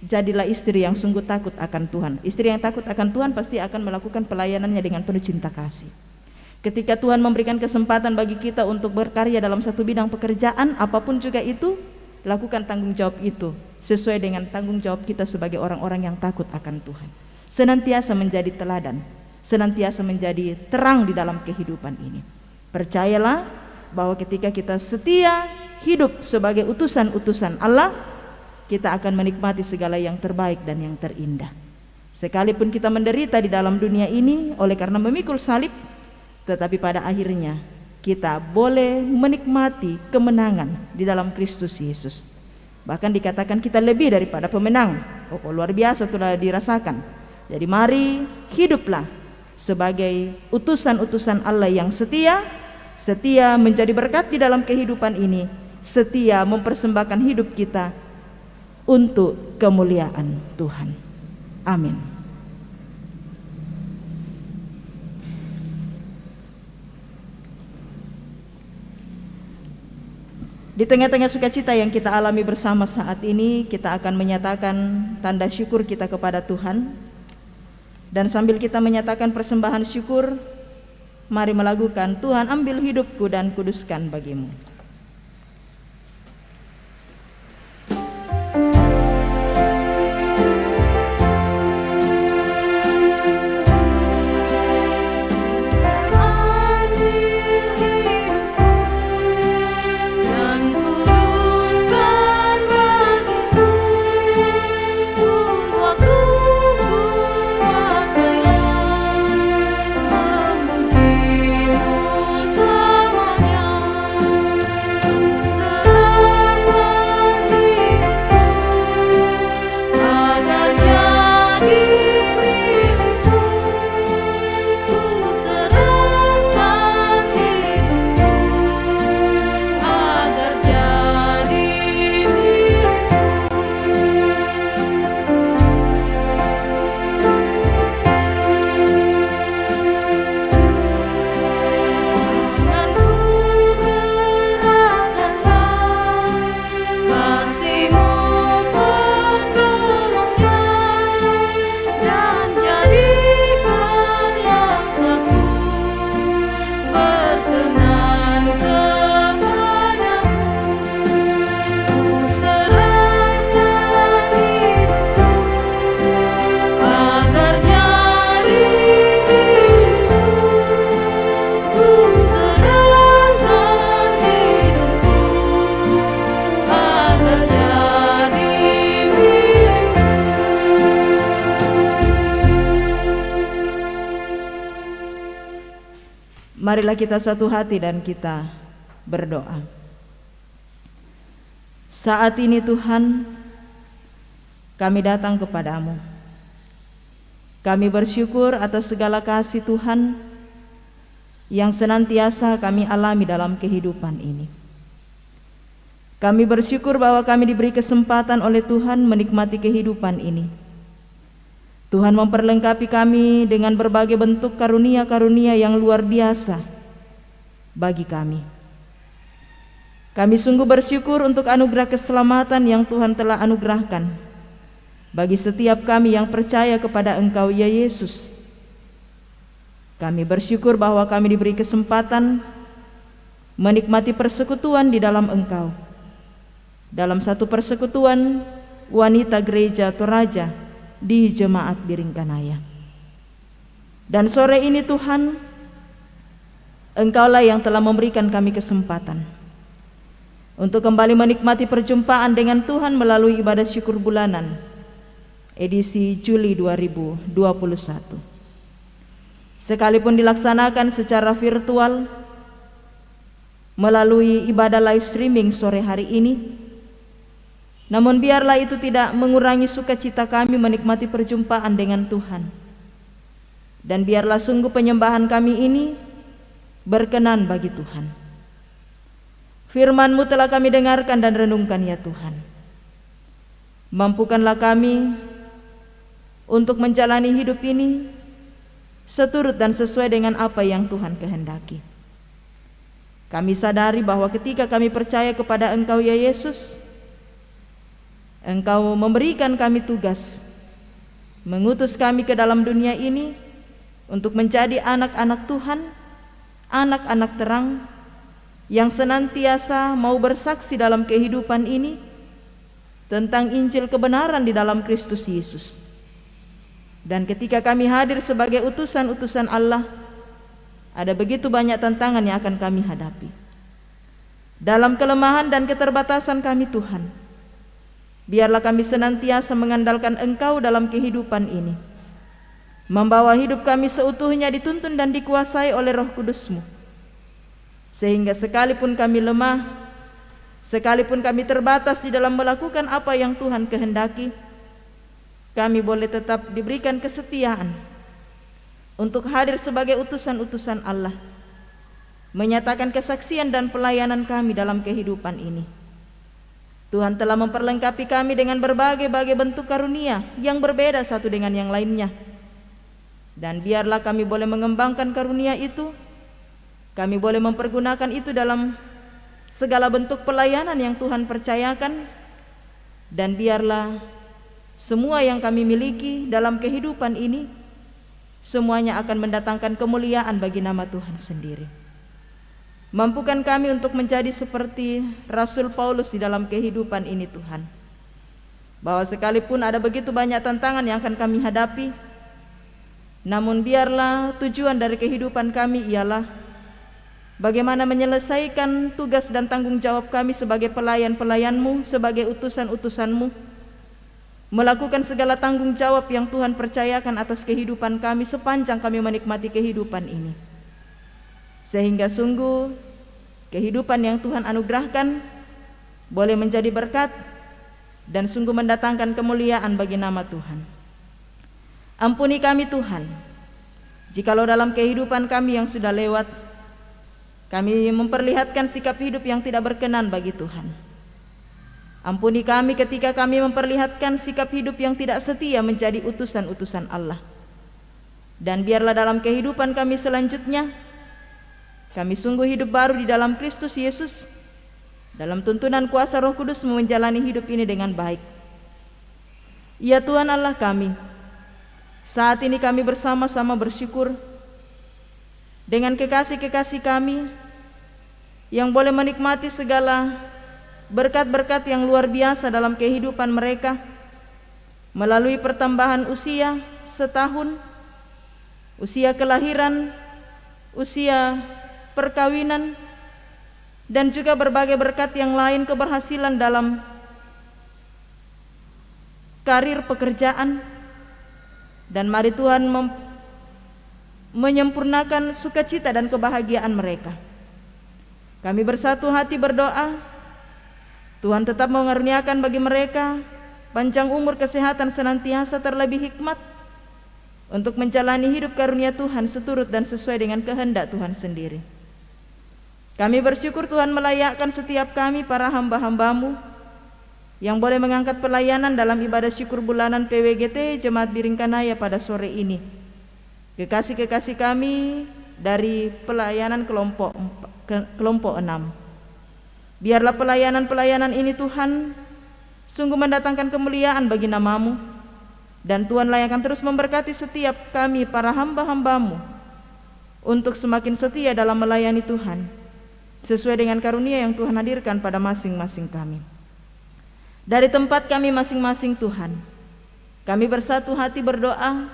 jadilah istri yang sungguh takut akan Tuhan. Istri yang takut akan Tuhan pasti akan melakukan pelayanannya dengan penuh cinta kasih. Ketika Tuhan memberikan kesempatan bagi kita untuk berkarya dalam satu bidang pekerjaan, apapun juga itu, lakukan tanggung jawab itu sesuai dengan tanggung jawab kita sebagai orang-orang yang takut akan Tuhan. Senantiasa menjadi teladan, senantiasa menjadi terang di dalam kehidupan ini. Percayalah bahwa ketika kita setia hidup sebagai utusan-utusan Allah, kita akan menikmati segala yang terbaik dan yang terindah. Sekalipun kita menderita di dalam dunia ini oleh karena memikul salib, tetapi pada akhirnya kita boleh menikmati kemenangan di dalam Kristus Yesus. Bahkan dikatakan kita lebih daripada pemenang. Oh, luar biasa telah dirasakan. Jadi mari hiduplah sebagai utusan-utusan Allah yang setia, setia menjadi berkat di dalam kehidupan ini, setia mempersembahkan hidup kita untuk kemuliaan Tuhan. Amin. Di tengah-tengah sukacita yang kita alami bersama saat ini, kita akan menyatakan tanda syukur kita kepada Tuhan. Dan sambil kita menyatakan persembahan syukur, mari melakukan Tuhan ambil hidupku dan kuduskan bagimu. Memujimu selamanya. Marilah kita satu hati dan kita berdoa. Saat ini Tuhan, kami datang kepadamu. Kami bersyukur atas segala kasih Tuhan yang senantiasa kami alami dalam kehidupan ini. Kami bersyukur bahwa kami diberi kesempatan oleh Tuhan menikmati kehidupan ini. Tuhan memperlengkapi kami dengan berbagai bentuk karunia-karunia yang luar biasa bagi kami. Kami sungguh bersyukur untuk anugerah keselamatan yang Tuhan telah anugerahkan bagi setiap kami yang percaya kepada Engkau, ya Yesus. Kami bersyukur bahwa kami diberi kesempatan menikmati persekutuan di dalam Engkau. Dalam satu persekutuan wanita gereja Toraja di Jemaat Biringkanaya. Dan sore ini Tuhan, Engkaulah yang telah memberikan kami kesempatan untuk kembali menikmati perjumpaan dengan Tuhan melalui ibadah syukur bulanan edisi Juli 2021. Sekalipun dilaksanakan secara virtual melalui ibadah live streaming sore hari ini, namun biarlah itu tidak mengurangi sukacita kami menikmati perjumpaan dengan Tuhan. Dan biarlah sungguh penyembahan kami ini berkenan bagi Tuhan. Firman-Mu telah kami dengarkan dan renungkan, ya Tuhan. Mampukanlah kami untuk menjalani hidup ini seturut dan sesuai dengan apa yang Tuhan kehendaki. Kami sadari bahwa ketika kami percaya kepada Engkau, ya Yesus, Engkau memberikan kami tugas, mengutus kami ke dalam dunia ini untuk menjadi anak-anak Tuhan, anak-anak terang yang senantiasa mau bersaksi dalam kehidupan ini tentang Injil kebenaran di dalam Kristus Yesus. Dan ketika kami hadir sebagai utusan-utusan Allah, ada begitu banyak tantangan yang akan kami hadapi. Dalam kelemahan dan keterbatasan kami Tuhan, biarlah kami senantiasa mengandalkan Engkau dalam kehidupan ini, membawa hidup kami seutuhnya dituntun dan dikuasai oleh Roh Kudus-Mu, sehingga sekalipun kami lemah, sekalipun kami terbatas di dalam melakukan apa yang Tuhan kehendaki, kami boleh tetap diberikan kesetiaan untuk hadir sebagai utusan-utusan Allah, menyatakan kesaksian dan pelayanan kami dalam kehidupan ini. Tuhan telah memperlengkapi kami dengan berbagai-bagai bentuk karunia yang berbeda satu dengan yang lainnya. Dan biarlah kami boleh mengembangkan karunia itu, kami boleh mempergunakan itu dalam segala bentuk pelayanan yang Tuhan percayakan. Dan biarlah semua yang kami miliki dalam kehidupan ini semuanya akan mendatangkan kemuliaan bagi nama Tuhan sendiri. Mampukan kami untuk menjadi seperti Rasul Paulus di dalam kehidupan ini Tuhan, bahwa sekalipun ada begitu banyak tantangan yang akan kami hadapi, namun biarlah tujuan dari kehidupan kami ialah bagaimana menyelesaikan tugas dan tanggung jawab kami sebagai pelayan-pelayan-Mu, sebagai utusan-utusan-Mu, melakukan segala tanggung jawab yang Tuhan percayakan atas kehidupan kami sepanjang kami menikmati kehidupan ini, sehingga sungguh kehidupan yang Tuhan anugerahkan boleh menjadi berkat dan sungguh mendatangkan kemuliaan bagi nama Tuhan. Ampuni kami Tuhan, jikalau dalam kehidupan kami yang sudah lewat, kami memperlihatkan sikap hidup yang tidak berkenan bagi Tuhan. Ampuni kami ketika kami memperlihatkan sikap hidup yang tidak setia menjadi utusan-utusan Allah. Dan biarlah dalam kehidupan kami selanjutnya, kami sungguh hidup baru di dalam Kristus Yesus, dalam tuntunan kuasa Roh Kudus menjalani hidup ini dengan baik. Ya Tuhan Allah kami, saat ini kami bersama-sama bersyukur dengan kekasih-kekasih kami yang boleh menikmati segala berkat-berkat yang luar biasa dalam kehidupan mereka melalui pertambahan usia setahun, usia kelahiran, usia perkawinan, dan juga berbagai berkat yang lain, keberhasilan dalam karir pekerjaan. Dan mari Tuhan menyempurnakan sukacita dan kebahagiaan mereka. Kami bersatu hati berdoa, Tuhan tetap mengaruniakan bagi mereka panjang umur, kesehatan senantiasa, terlebih hikmat untuk menjalani hidup karunia Tuhan seturut dan sesuai dengan kehendak Tuhan sendiri. Kami bersyukur Tuhan melayakkan setiap kami para hamba-hamba-Mu yang boleh mengangkat pelayanan dalam ibadah syukur bulanan PWGT Jemaat Biringkanaya pada sore ini. Kekasih-kekasih kami dari pelayanan kelompok 6. Biarlah pelayanan-pelayanan ini Tuhan sungguh mendatangkan kemuliaan bagi nama-Mu, dan Tuhanlah yang akan terus memberkati setiap kami para hamba-hamba-Mu untuk semakin setia dalam melayani Tuhan sesuai dengan karunia yang Tuhan hadirkan pada masing-masing kami. Dari tempat kami masing-masing Tuhan, kami bersatu hati berdoa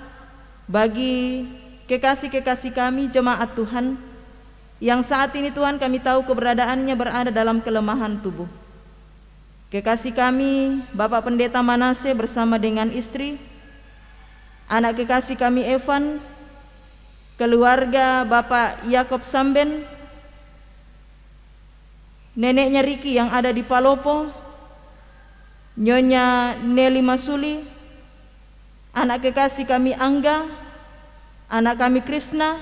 bagi kekasih-kekasih kami jemaat Tuhan yang saat ini Tuhan kami tahu keberadaannya berada dalam kelemahan tubuh. Kekasih kami Bapak Pendeta Manase bersama dengan istri, anak kekasih kami Evan, keluarga Bapak Yakob Samben, neneknya Riki yang ada di Palopo, Nyonya Nelly Masuli, anak kekasih kami Angga, anak kami Krishna,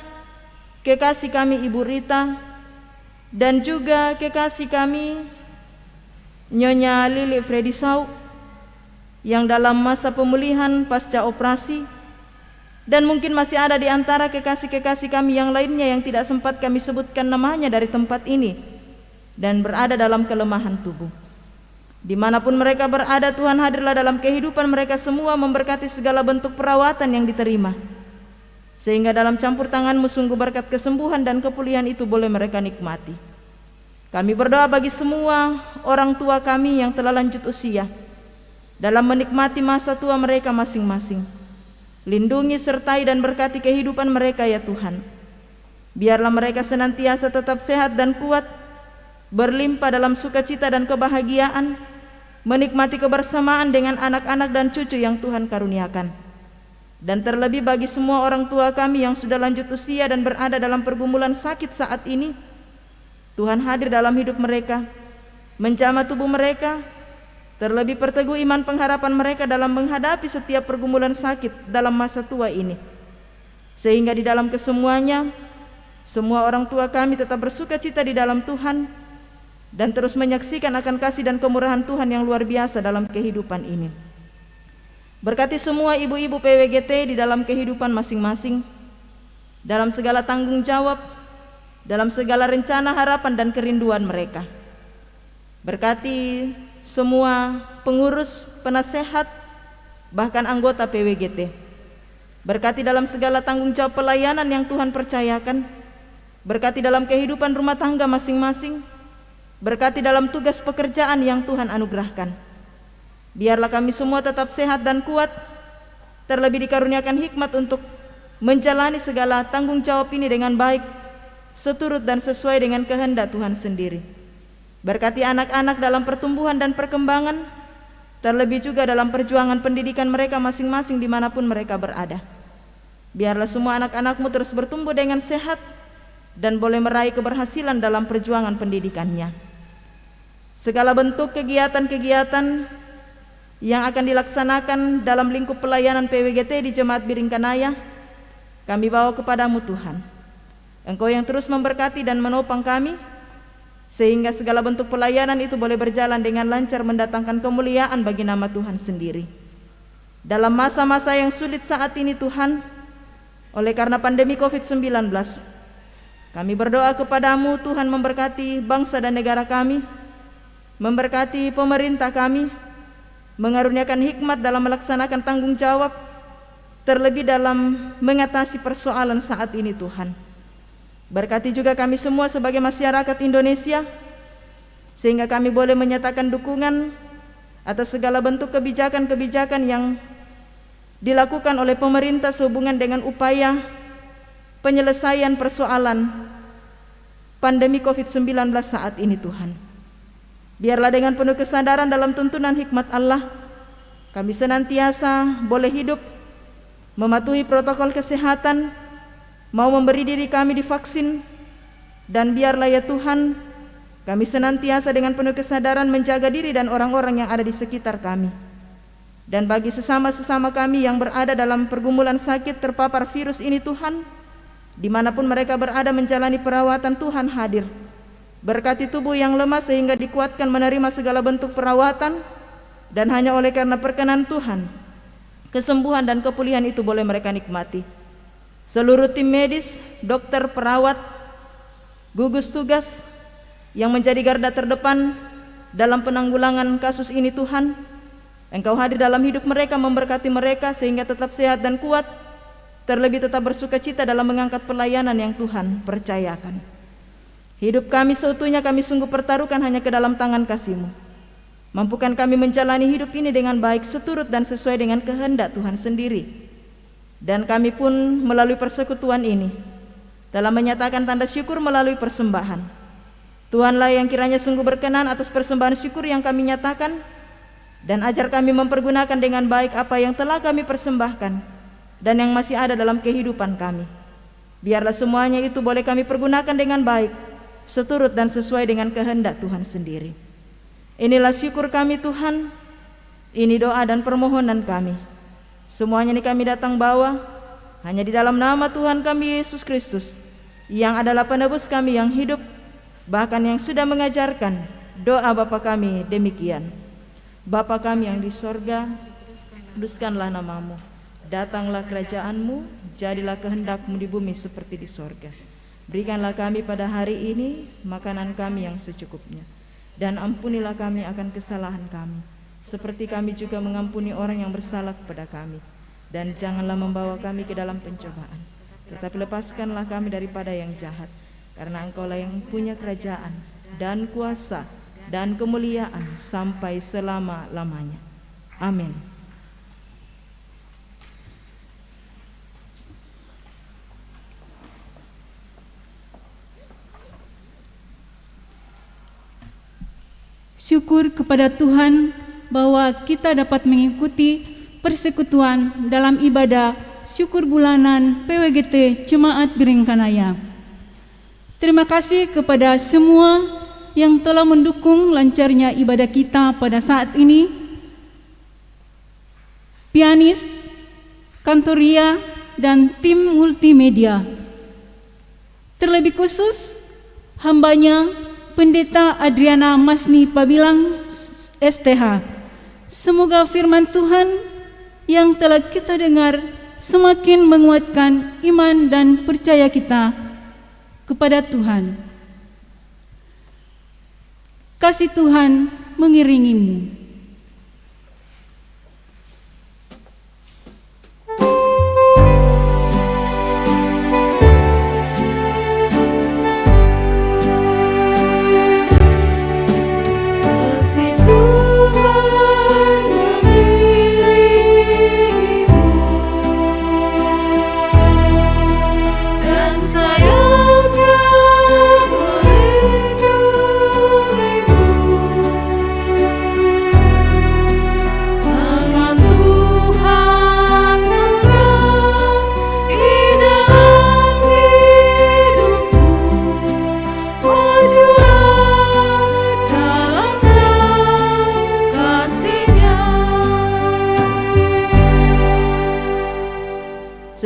kekasih kami Ibu Rita, dan juga kekasih kami Nyonya Lili Freddy Sau yang dalam masa pemulihan pasca operasi, dan mungkin masih ada di antara kekasih-kekasih kami yang lainnya yang tidak sempat kami sebutkan namanya dari tempat ini dan berada dalam kelemahan tubuh. Dimanapun mereka berada, Tuhan hadirlah dalam kehidupan mereka semua, memberkati segala bentuk perawatan yang diterima, sehingga dalam campur tangan-Mu sungguh berkat kesembuhan dan kepulihan itu boleh mereka nikmati. Kami berdoa bagi semua orang tua kami yang telah lanjut usia dalam menikmati masa tua mereka masing-masing. Lindungi, sertai, dan berkati kehidupan mereka ya Tuhan. Biarlah mereka senantiasa tetap sehat dan kuat, berlimpah dalam sukacita dan kebahagiaan, menikmati kebersamaan dengan anak-anak dan cucu yang Tuhan karuniakan. Dan terlebih bagi semua orang tua kami yang sudah lanjut usia dan berada dalam pergumulan sakit saat ini, Tuhan hadir dalam hidup mereka, menjamah tubuh mereka, terlebih perteguh iman pengharapan mereka dalam menghadapi setiap pergumulan sakit dalam masa tua ini, sehingga di dalam kesemuanya semua orang tua kami tetap bersukacita di dalam Tuhan dan terus menyaksikan akan kasih dan kemurahan Tuhan yang luar biasa dalam kehidupan ini. Berkati semua ibu-ibu PWGT di dalam kehidupan masing-masing, dalam segala tanggung jawab, dalam segala rencana, harapan, dan kerinduan mereka. Berkati semua pengurus, penasehat, bahkan anggota PWGT. Berkati dalam segala tanggung jawab pelayanan yang Tuhan percayakan. Berkati dalam kehidupan rumah tangga masing-masing. Berkati dalam tugas pekerjaan yang Tuhan anugerahkan. Biarlah kami semua tetap sehat dan kuat, terlebih dikaruniakan hikmat untuk menjalani segala tanggung jawab ini dengan baik, seturut dan sesuai dengan kehendak Tuhan sendiri. Berkati anak-anak dalam pertumbuhan dan perkembangan, terlebih juga dalam perjuangan pendidikan mereka masing-masing dimanapun mereka berada. Biarlah semua anak-anak-Mu terus bertumbuh dengan sehat dan boleh meraih keberhasilan dalam perjuangan pendidikannya. Segala bentuk kegiatan-kegiatan yang akan dilaksanakan dalam lingkup pelayanan PWGT di Jemaat Biringkanaya, kami bawa kepadamu Tuhan. Engkau yang terus memberkati dan menopang kami, sehingga segala bentuk pelayanan itu boleh berjalan dengan lancar, mendatangkan kemuliaan bagi nama Tuhan sendiri. Dalam masa-masa yang sulit saat ini Tuhan, oleh karena pandemi COVID-19, kami berdoa kepadamu Tuhan memberkati bangsa dan negara kami, memberkati pemerintah kami, mengaruniakan hikmat dalam melaksanakan tanggung jawab, terlebih dalam mengatasi persoalan saat ini Tuhan. Berkati juga kami semua sebagai masyarakat Indonesia, sehingga kami boleh menyatakan dukungan atas segala bentuk kebijakan-kebijakan yang dilakukan oleh pemerintah sehubungan dengan upaya penyelesaian persoalan pandemi COVID-19 saat ini Tuhan. Biarlah dengan penuh kesadaran dalam tuntunan hikmat Allah, kami senantiasa boleh hidup mematuhi protokol kesehatan, mau memberi diri kami divaksin, dan biarlah ya Tuhan, kami senantiasa dengan penuh kesadaran menjaga diri dan orang-orang yang ada di sekitar kami. Dan bagi sesama-sesama kami yang berada dalam pergumulan sakit terpapar virus ini Tuhan, dimanapun mereka berada menjalani perawatan, Tuhan hadir. Berkati tubuh yang lemah sehingga dikuatkan menerima segala bentuk perawatan, dan hanya oleh karena perkenan Tuhan, kesembuhan dan kepulihan itu boleh mereka nikmati. Seluruh tim medis, dokter, perawat, gugus tugas yang menjadi garda terdepan dalam penanggulangan kasus ini Tuhan, Engkau hadir dalam hidup mereka, memberkati mereka sehingga tetap sehat dan kuat, terlebih tetap bersukacita dalam mengangkat pelayanan yang Tuhan percayakan. Hidup kami seutuhnya kami sungguh pertaruhkan hanya ke dalam tangan kasih-Mu. Mampukan kami menjalani hidup ini dengan baik, seturut dan sesuai dengan kehendak Tuhan sendiri. Dan kami pun melalui persekutuan ini telah menyatakan tanda syukur melalui persembahan. Tuhanlah yang kiranya sungguh berkenan atas persembahan syukur yang kami nyatakan, dan ajar kami mempergunakan dengan baik apa yang telah kami persembahkan dan yang masih ada dalam kehidupan kami. Biarlah semuanya itu boleh kami pergunakan dengan baik, seturut dan sesuai dengan kehendak Tuhan sendiri. Inilah syukur kami Tuhan, ini doa dan permohonan kami. Semuanya ini kami datang bawa hanya di dalam nama Tuhan kami Yesus Kristus, yang adalah penebus kami yang hidup, bahkan yang sudah mengajarkan doa Bapa kami demikian. Bapa kami yang di sorga, kuduskanlah namamu, datanglah kerajaan-Mu, jadilah kehendak-Mu di bumi seperti di sorga. Berikanlah kami pada hari ini makanan kami yang secukupnya, dan ampunilah kami akan kesalahan kami, seperti kami juga mengampuni orang yang bersalah kepada kami. Dan janganlah membawa kami ke dalam pencobaan, tetapi lepaskanlah kami daripada yang jahat, karena Engkau-lah yang punya kerajaan dan kuasa dan kemuliaan sampai selama-lamanya. Amin. Syukur kepada Tuhan bahwa kita dapat mengikuti persekutuan dalam ibadah syukur bulanan PWGT Jemaat Biringkanaya. Terima kasih kepada semua yang telah mendukung lancarnya ibadah kita pada saat ini. Pianis, kantoria, dan tim multimedia. Terlebih khusus, hambanya Pendeta Adriana Masni Pabilang STH. Semoga firman Tuhan yang telah kita dengar semakin menguatkan iman dan percaya kita kepada Tuhan. Kasih Tuhan mengiringimu.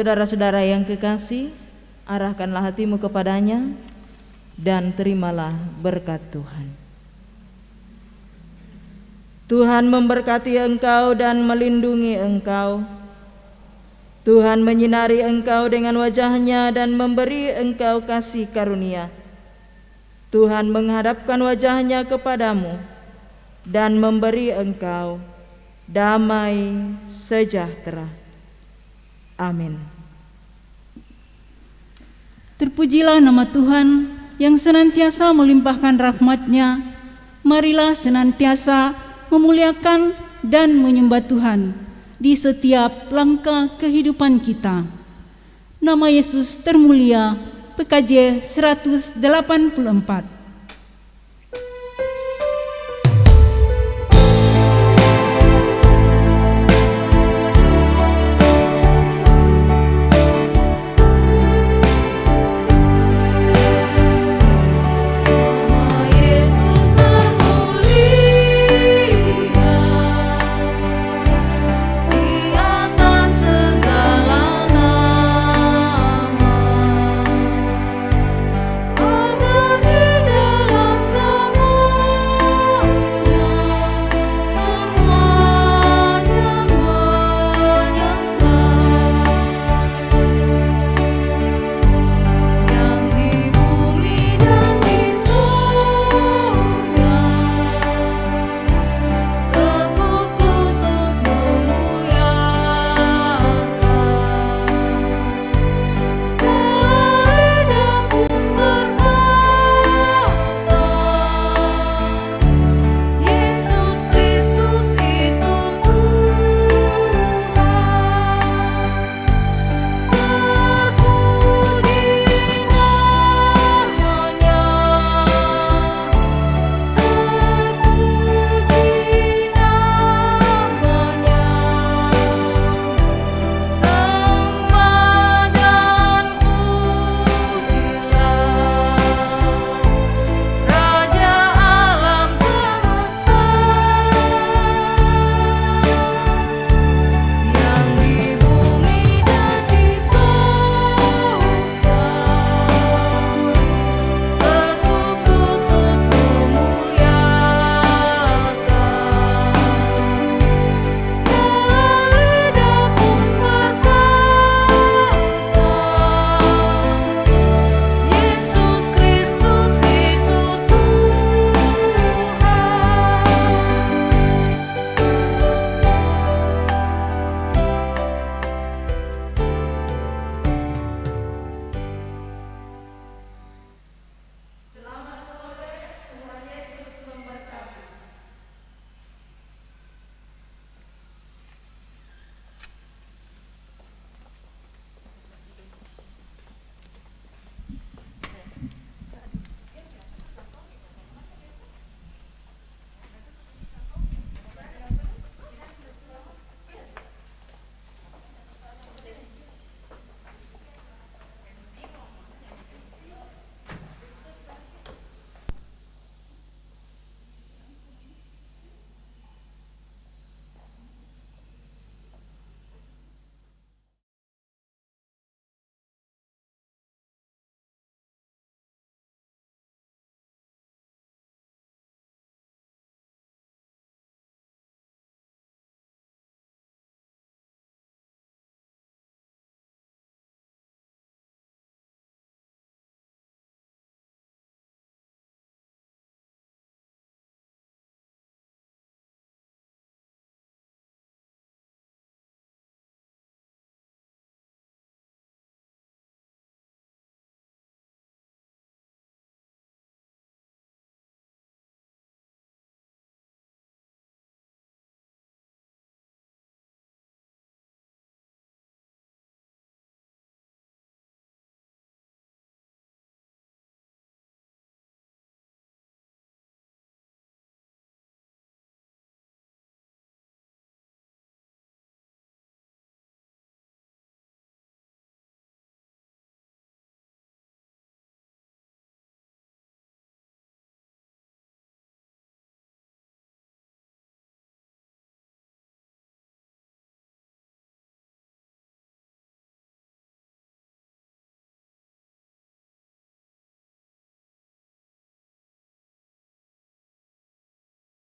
Saudara-saudara yang kekasih, arahkanlah hatimu kepadanya dan terimalah berkat Tuhan. Tuhan memberkati engkau dan melindungi engkau. Tuhan menyinari engkau dengan wajah-Nya dan memberi engkau kasih karunia. Tuhan menghadapkan wajah-Nya kepadamu dan memberi engkau damai sejahtera. Amin. Terpujilah nama Tuhan yang senantiasa melimpahkan rahmat-Nya. Marilah senantiasa memuliakan dan menyembah Tuhan di setiap langkah kehidupan kita. Nama Yesus termulia, PKJ 184.